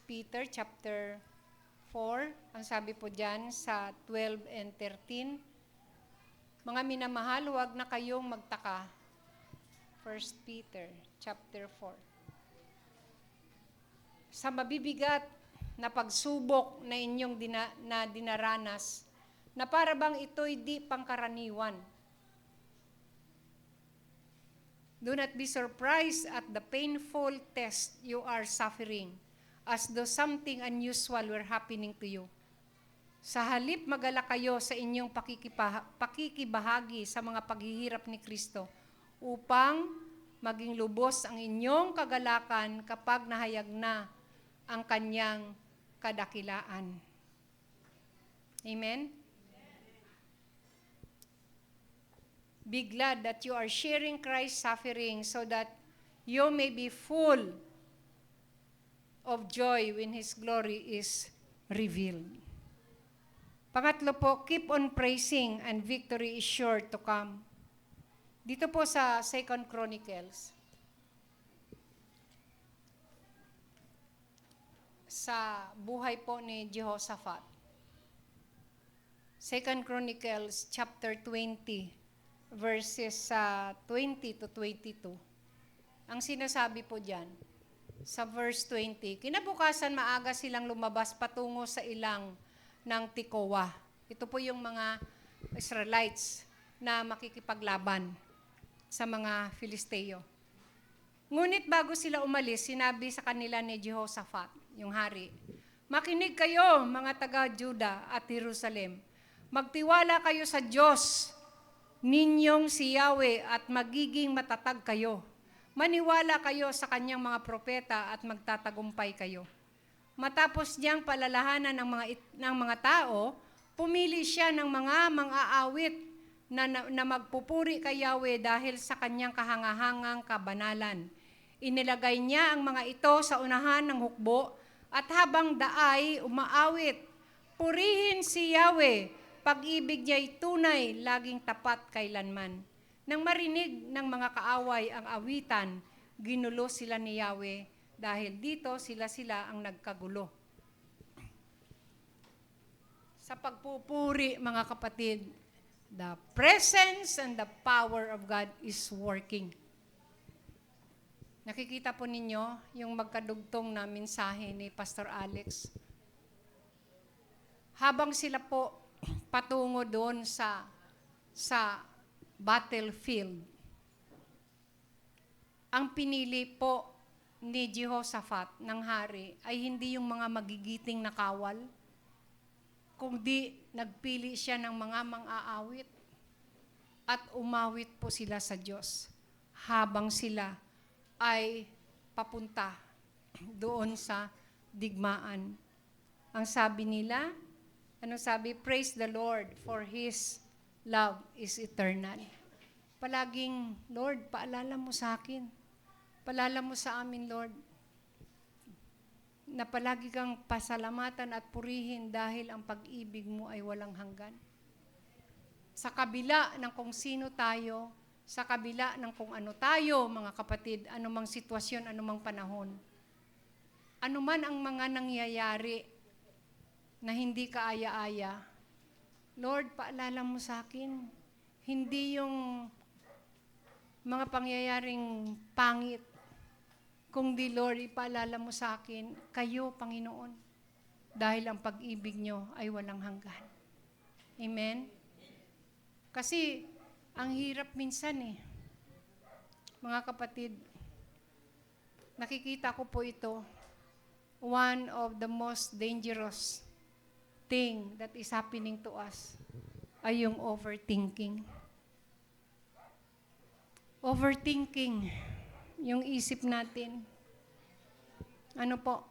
Peter chapter 4, ang sabi po dyan sa 12 and 13, mga minamahal, huwag na kayong magtaka. 1 Peter chapter 4. Sa mabibigat na pagsubok na inyong dinaranas, na para bang ito'y di pangkaraniwan. Do not be surprised at the painful test you are suffering, as though something unusual were happening to you. Sa halip magala kayo sa inyong pakikibahagi sa mga paghihirap ni Kristo, upang maging lubos ang inyong kagalakan kapag nahayag na ang kanyang kadakilaan. Amen? Be glad that you are sharing Christ's suffering so that you may be full of joy when His glory is revealed. Pangatlo po, keep on praising and victory is sure to come. Dito po sa 2 Chronicles, sa buhay po ni Jehoshaphat. 2 Chronicles chapter 20, verses 20 to 22. Ang sinasabi po dyan, sa verse 20, kinabukasan maaga silang lumabas patungo sa ilang ng Tekoa. Ito po yung mga Israelites na makikipaglaban sa mga Filisteo. Ngunit bago sila umalis, sinabi sa kanila ni Jehoshaphat, yung hari, makinig kayo mga taga-Juda at Jerusalem. Magtiwala kayo sa Diyos ninyong si Yahweh at magiging matatag kayo. Maniwala kayo sa kanyang mga propeta at magtatagumpay kayo. Matapos niyang palalahanan ng mga tao, pumili siya ng mga mang-aawit na magpupuri kay Yahweh dahil sa kanyang kahangahangang kabanalan. Inilagay niya ang mga ito sa unahan ng hukbo at habang daay umaawit, purihin si Yahweh, pag-ibig niya'y tunay, laging tapat kailanman. Nang marinig ng mga kaaway ang awitan, ginulo sila ni Yahweh dahil dito sila ang nagkagulo. Sa pagpupuri, mga kapatid, the presence and the power of God is working. Nakikita po ninyo yung magkadugtong na mensahe ni Pastor Alex. Habang sila po patungo doon sa battlefield, ang pinili po ni Jehoshaphat ng hari ay hindi yung mga magigiting na kawal, kundi nagpili siya ng mga mang-aawit at umawit po sila sa Diyos habang sila ay papunta doon sa digmaan. Ang sabi nila, ano sabi? Praise the Lord for His love is eternal. Palaging, Lord, paalala mo sa akin. Paalala mo sa amin, Lord, na palagi kang pasalamatan at purihin dahil ang pag-ibig mo ay walang hanggan. Sa kabila ng kung sino tayo, sa kabila ng kung ano tayo, mga kapatid, anumang sitwasyon, anumang panahon, anuman ang mga nangyayari na hindi kaaya-aya, Lord, paalala mo sa akin, hindi yung mga pangyayaring pangit, kung di, Lord, ipaalala mo sa akin, kayo, Panginoon, dahil ang pag-ibig nyo ay walang hanggan. Amen? Kasi, ang hirap minsan mga kapatid, nakikita ko po ito, one of the most dangerous thing that is happening to us ay yung overthinking. Overthinking, yung isip natin. Ano po?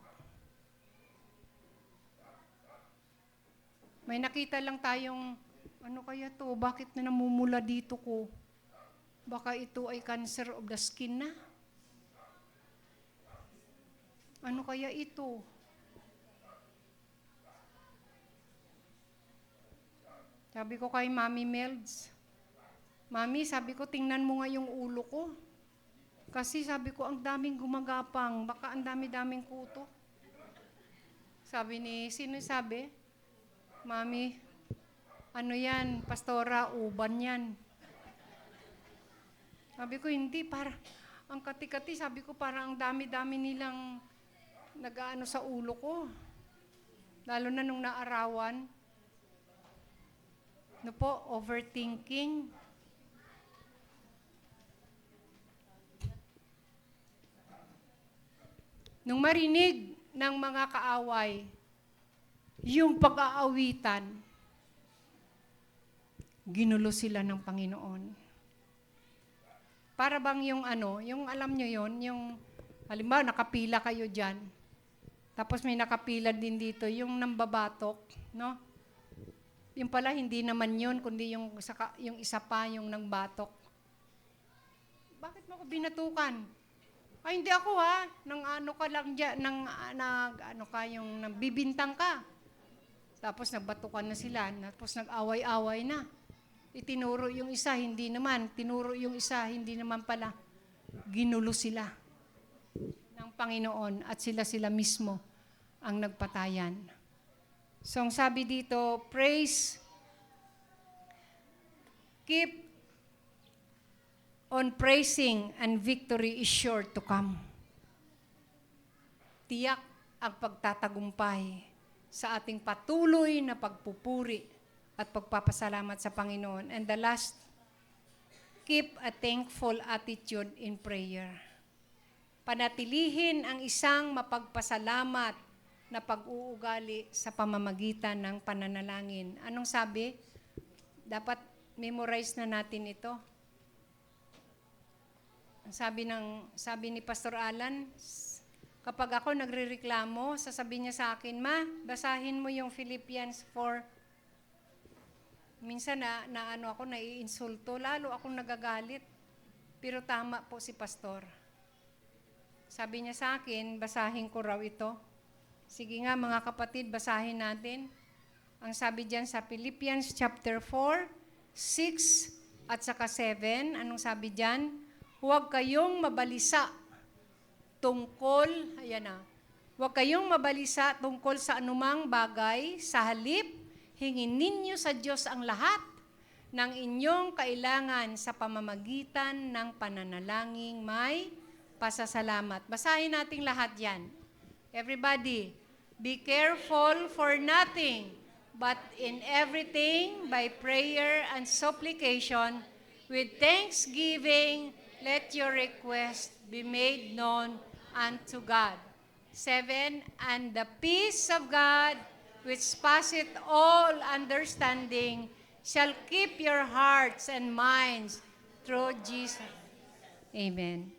May nakita lang tayong, ano kaya to? Bakit na namumula dito ko? Baka ito ay cancer of the skin na? Ano kaya ito? Sabi ko kay Mami Melds, Mami, sabi ko, tingnan mo nga yung ulo ko. Kasi sabi ko, ang daming gumagapang, baka ang dami-daming kuto. Sabi ni, sino sabi? Mami, ano yan, pastora, uban yan. Sabi ko, hindi, ang kati-kati, sabi ko, parang ang dami-dami nilang nag-aano sa ulo ko. Lalo na nung naarawan. Ano po, overthinking. Nung marinig ng mga kaaway, yung pag-aawitan, ginulo sila ng Panginoon. Para bang yung yung alam nyo yon, yung halimbawa nakapila kayo dyan, tapos may nakapila din dito, yung nambabatok, no? Yung pala hindi naman yun, kundi yung isa pa, yung nangbatok. Bakit mo ko binatukan? Ay, hindi ako nang ano ka lang dyan, yung bibintang ka. Tapos nagbatukan na sila, tapos nag-away-away na. Itinuro yung isa, hindi naman. Tinuro yung isa, hindi naman pala. Ginulo sila ng Panginoon at sila mismo ang nagpatayan. So, ang sabi dito, praise, keep on praising and victory is sure to come. Tiyak ang pagtatagumpay sa ating patuloy na pagpupuri at pagpapasalamat sa Panginoon. And the last, keep a thankful attitude in prayer. Panatilihin ang isang mapagpasalamat na pag-uugali sa pamamagitan ng pananalangin. Anong sabi? Dapat memorize na natin ito. Sabi ni Pastor Alan, kapag ako nagrereklamo, sasabihin niya sa akin, Ma, basahin mo yung Philippians 4. Minsan ako naiinsulto, lalo akong nagagalit. Pero tama po si Pastor. Sabi niya sa akin, basahin ko raw ito. Sige nga mga kapatid, basahin natin. Ang sabi diyan sa Philippians chapter 4, 6 at saka 7, anong sabi diyan? Huwag kayong mabalisa tungkol, huwag kayong mabalisa tungkol sa anumang bagay, sa halip, hingin ninyo sa Diyos ang lahat ng inyong kailangan sa pamamagitan ng pananalangin may pasasalamat. Basahin natin lahat yan. Everybody, be careful for nothing, but in everything, by prayer and supplication, with thanksgiving, let your request be made known unto God. 7, and the peace of God, which passeth all understanding, shall keep your hearts and minds through Jesus. Amen.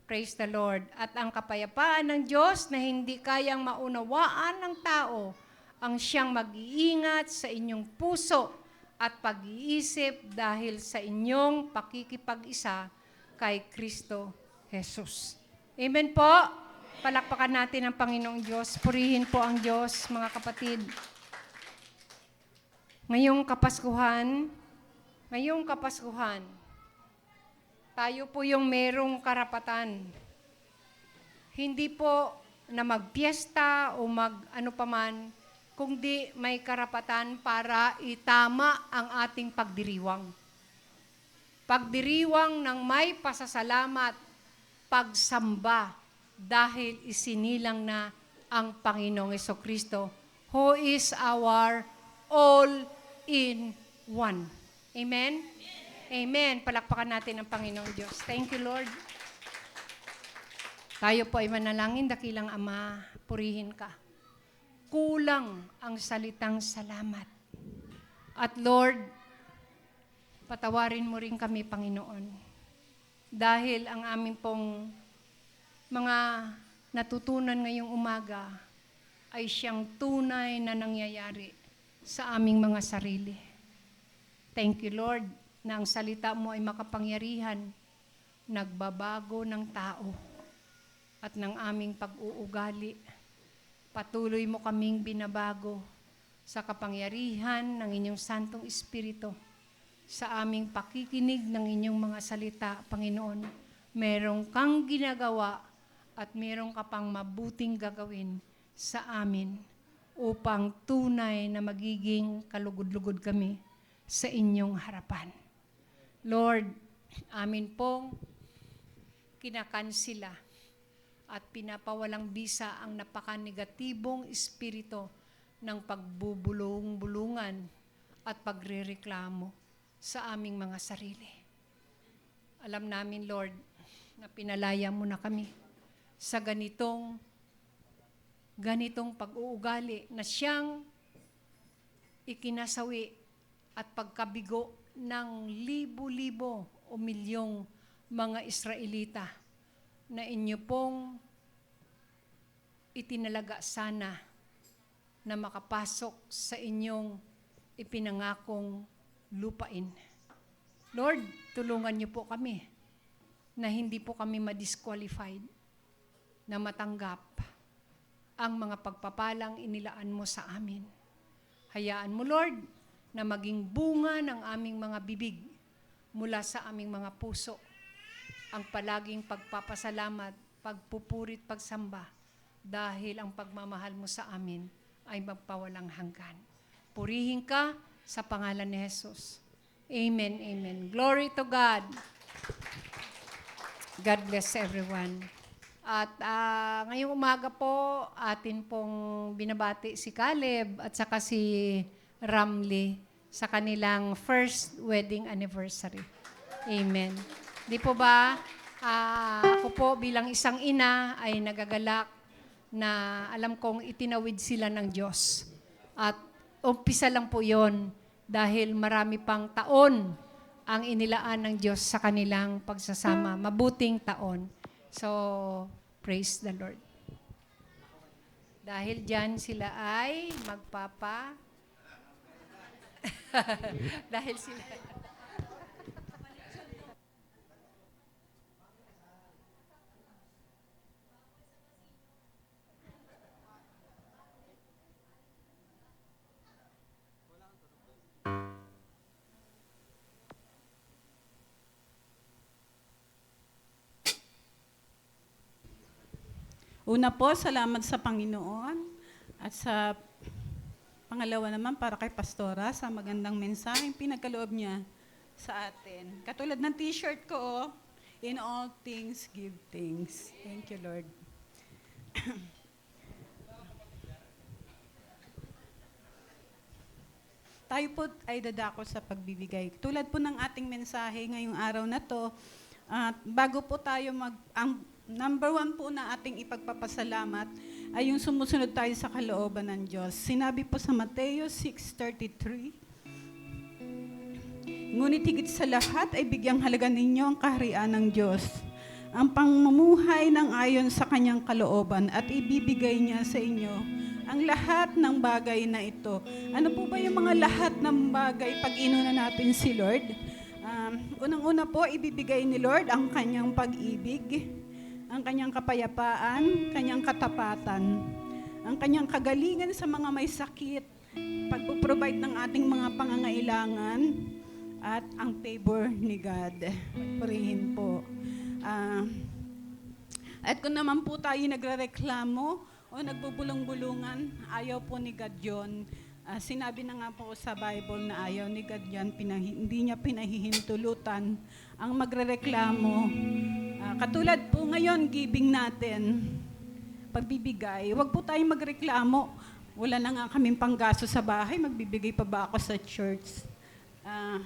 Praise the Lord. At ang kapayapaan ng Diyos na hindi kayang maunawaan ng tao, ang siyang mag-iingat sa inyong puso at pag-iisip dahil sa inyong pakikipag-isa kay Kristo Jesus. Amen po. Palakpakan natin ang Panginoong Diyos. Purihin po ang Diyos, mga kapatid. Ngayong Kapaskuhan, tayo po yung merong karapatan. Hindi po na magpiesta o ano paman, kundi may karapatan para itama ang ating pagdiriwang. Pagdiriwang ng may pasasalamat, pagsamba, dahil isinilang na ang Panginoong Jesucristo, who is our all-in-one. Amen? Amen. Palakpakan natin ang Panginoong Diyos. Thank you, Lord. Tayo po ay manalangin, dakilang Ama, purihin ka. Kulang ang salitang salamat. At Lord, patawarin mo rin kami, Panginoon. Dahil ang amin pong mga natutunan ngayong umaga ay siyang tunay na nangyayari sa aming mga sarili. Thank you, Lord, na ang salita mo ay makapangyarihan, nagbabago ng tao at ng aming pag-uugali. Patuloy mo kaming binabago sa kapangyarihan ng inyong Santong Espiritu. Sa aming pakikinig ng inyong mga salita, Panginoon, merong kang ginagawa at merong ka pang mabuting gagawin sa amin upang tunay na magiging kalugod-lugod kami sa inyong harapan. Lord, amin pong kinakansila at pinapawalang bisa ang napaka-negatibong espiritu ng pagbubulong-bulungan at pagrereklamo sa aming mga sarili. Alam namin, Lord, na pinalaya mo na kami sa ganitong pag-uugali na siyang ikinasawi at pagkabigo ng libo-libo o milyong mga Israelita na inyo pong itinalaga sana na makapasok sa inyong ipinangakong lupain. Lord, tulungan niyo po kami na hindi po kami ma-disqualified na matanggap ang mga pagpapalang inilaan mo sa amin. Hayaan mo, Lord, na maging bunga ng aming mga bibig mula sa aming mga puso ang palaging pagpapasalamat, pagpupurit, pagsamba dahil ang pagmamahal mo sa amin ay magpawalang hanggan. Purihin ka sa pangalan ni Jesus. Amen, amen. Glory to God. God bless everyone. At ngayong umaga po, atin pong binabati si Caleb at saka si Ramli sa kanilang first wedding anniversary. Amen. Di po ba, ako po bilang isang ina ay nagagalak na alam kong itinawid sila ng Diyos. At umpisa lang po yon dahil marami pang taon ang inilaan ng Diyos sa kanilang pagsasama. Mabuting taon. So, praise the Lord. Dahil dyan sila ay dahil sila... Una po, salamat sa Panginoon at sa pangalawa naman para kay Pastora sa magandang mensaheng pinagkaloob niya sa atin. Katulad ng t-shirt ko, in all things, give thanks. Thank you, Lord. Tayo po ay dadako sa pagbibigay. Tulad po ng ating mensahe ngayong araw na to, bago po tayo ang number one po na ating ipagpapasalamat ay yung sumusunod tayo sa kalooban ng Diyos. Sinabi po sa Mateo 6:33, ngunit higit sa lahat ay bigyang halaga ninyo ang kaharian ng Diyos, ang pangmumuhay ng ayon sa kanyang kalooban at ibibigay niya sa inyo ang lahat ng bagay na ito. Ano po ba yung mga lahat ng bagay pag inuna natin si Lord? Unang-una po, ibibigay ni Lord ang kanyang pag-ibig, ang kanyang kapayapaan, kanyang katapatan, ang kanyang kagalingan sa mga may sakit, pagpo-provide ng ating mga pangangailangan, at ang favor ni God. Purihin po. At kung naman po tayo nagrereklamo o nagbubulong-bulungan, ayaw po ni God yun. Sinabi na nga po sa Bible na ayaw ni God yan, hindi niya pinahihintulutan ang magrereklamo. Katulad po ngayon, giving natin, pagbibigay, wag po tayong magreklamo. Wala na nga kaming panggasto sa bahay, magbibigay pa ba ako sa church?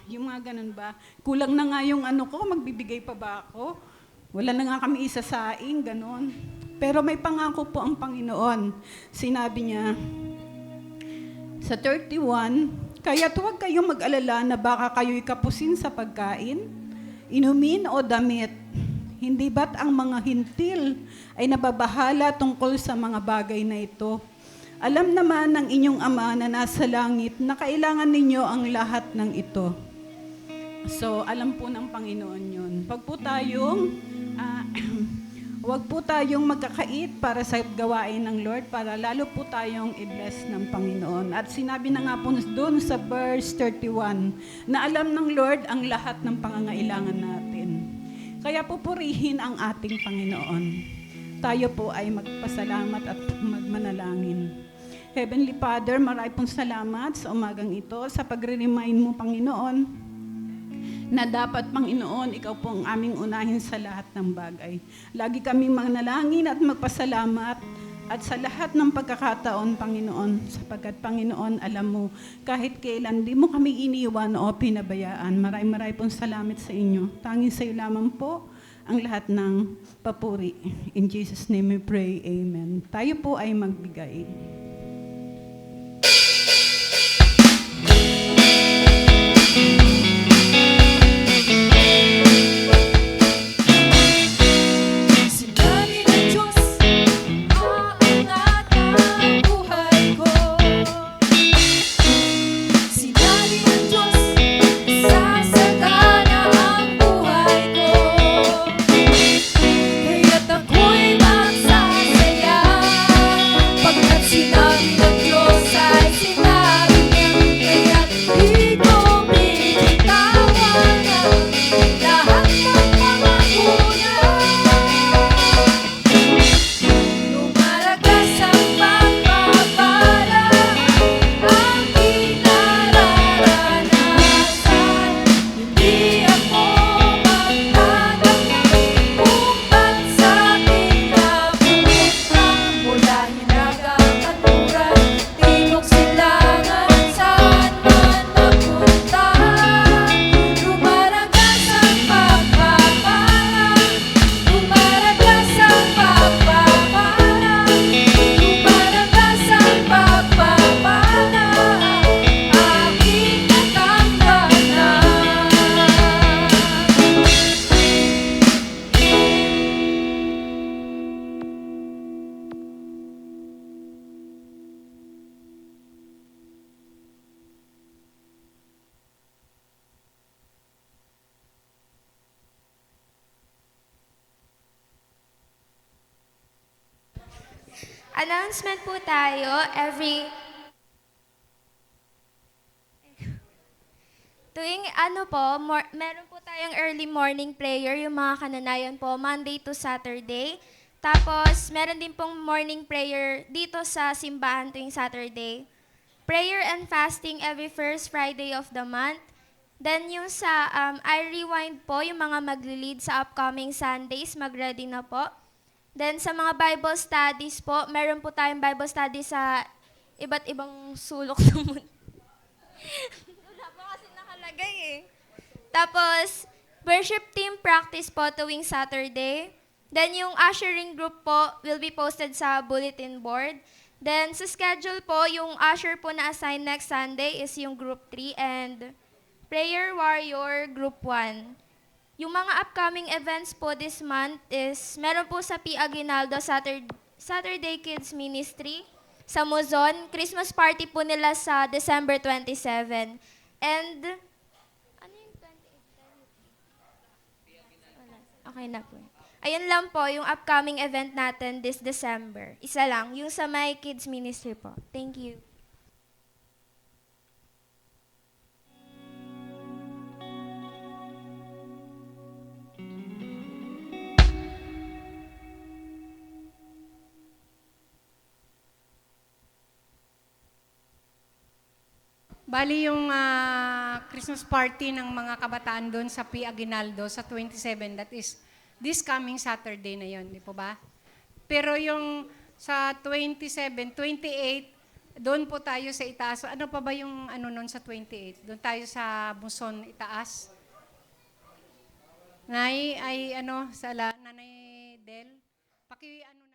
Yung mga ganun ba? Kulang na nga yung ano ko, magbibigay pa ba ako? Wala na nga kami isasaing, ganun. Pero may pangako po ang Panginoon. Sinabi niya sa 31, kaya't huwag kayong mag-alala na baka kayo'y kapusin sa pagkain, inumin o damit. Hindi ba't ang mga hintil ay nababahala tungkol sa mga bagay na ito? Alam naman ng inyong Ama na nasa langit na kailangan ninyo ang lahat ng ito. So, alam po ng Panginoon yun. Huwag po tayong magkakait para sa gawain ng Lord, para lalo po tayong i-bless ng Panginoon. At sinabi na nga po doon sa verse 31, na alam ng Lord ang lahat ng pangangailangan natin. Kaya pupurihin ang ating Panginoon. Tayo po ay magpasalamat at magmanalangin. Heavenly Father, marami pong salamat sa umagang ito, sa pagre-remind mo, Panginoon, na dapat, Panginoon, ikaw po ang aming unahin sa lahat ng bagay. Lagi kaming manalangin at magpasalamat at sa lahat ng pagkakataon, Panginoon, sapagkat, Panginoon, alam mo, kahit kailan, di mo kami iniwan o pinabayaan. Maraming pong salamat sa inyo. Tanging sa iyo lamang po ang lahat ng papuri. In Jesus' name we pray, Amen. Tayo po ay magbigay. Sinabi ng Diyos, aangat ang buhay ko. Sinabi ng Diyos, sasagana ang buhay ko. Kaya't ako'y magsasaya, pagkat sinabi ng Diyos ay sinabi niya. Kaya't di ko binitawan ang lahat ng pangako niya. Lumalagas ang pagpapala, ang kinararanasan. Hindi ako magtatanggap kung ba't sa'kin napupunta. Mula hilagang kanluran, timog silangan, saan man napunta. Lumalagas ang pagpapala, lumalagas ang pagpapala, lumalagas ang pagpapala, aking natanggana. Announcement po tayo tuwing meron po tayong early morning prayer, yung mga kananayan po, Monday to Saturday. Tapos, meron din pong morning prayer dito sa simbahan tuwing Saturday. Prayer and fasting every first Friday of the month. Then yung sa I Rewind po, yung mga magli-lead sa upcoming Sundays, mag-ready na po. Then sa mga Bible studies po, meron po tayong Bible study sa iba't ibang sulok ng mundo. Wala pa kasi nakalagay eh. Tapos, worship team practice po tuwing Saturday. Then yung ushering group po will be posted sa bulletin board. Then sa schedule po, yung usher po na assign next Sunday is yung group 3 and Prayer Warrior group 1. Yung mga upcoming events po this month is meron po sa P. Aguinaldo Saturday Kids Ministry, sa Muzon. Christmas party po nila sa December 27. And, ano yung 28? Okay na po. Ayun lang po, yung upcoming event natin this December. Isa lang, yung sa My Kids Ministry po. Thank you. Bali yung Christmas party ng mga kabataan doon sa P. Aguinaldo sa 27, that is this coming Saturday na yon, di po ba? Pero yung sa 27, 28, doon po tayo sa itaas. Ano pa ba yung ano noon sa 28? Doon tayo sa Buson, itaas. Nay, ay ano, Nanay Del, ano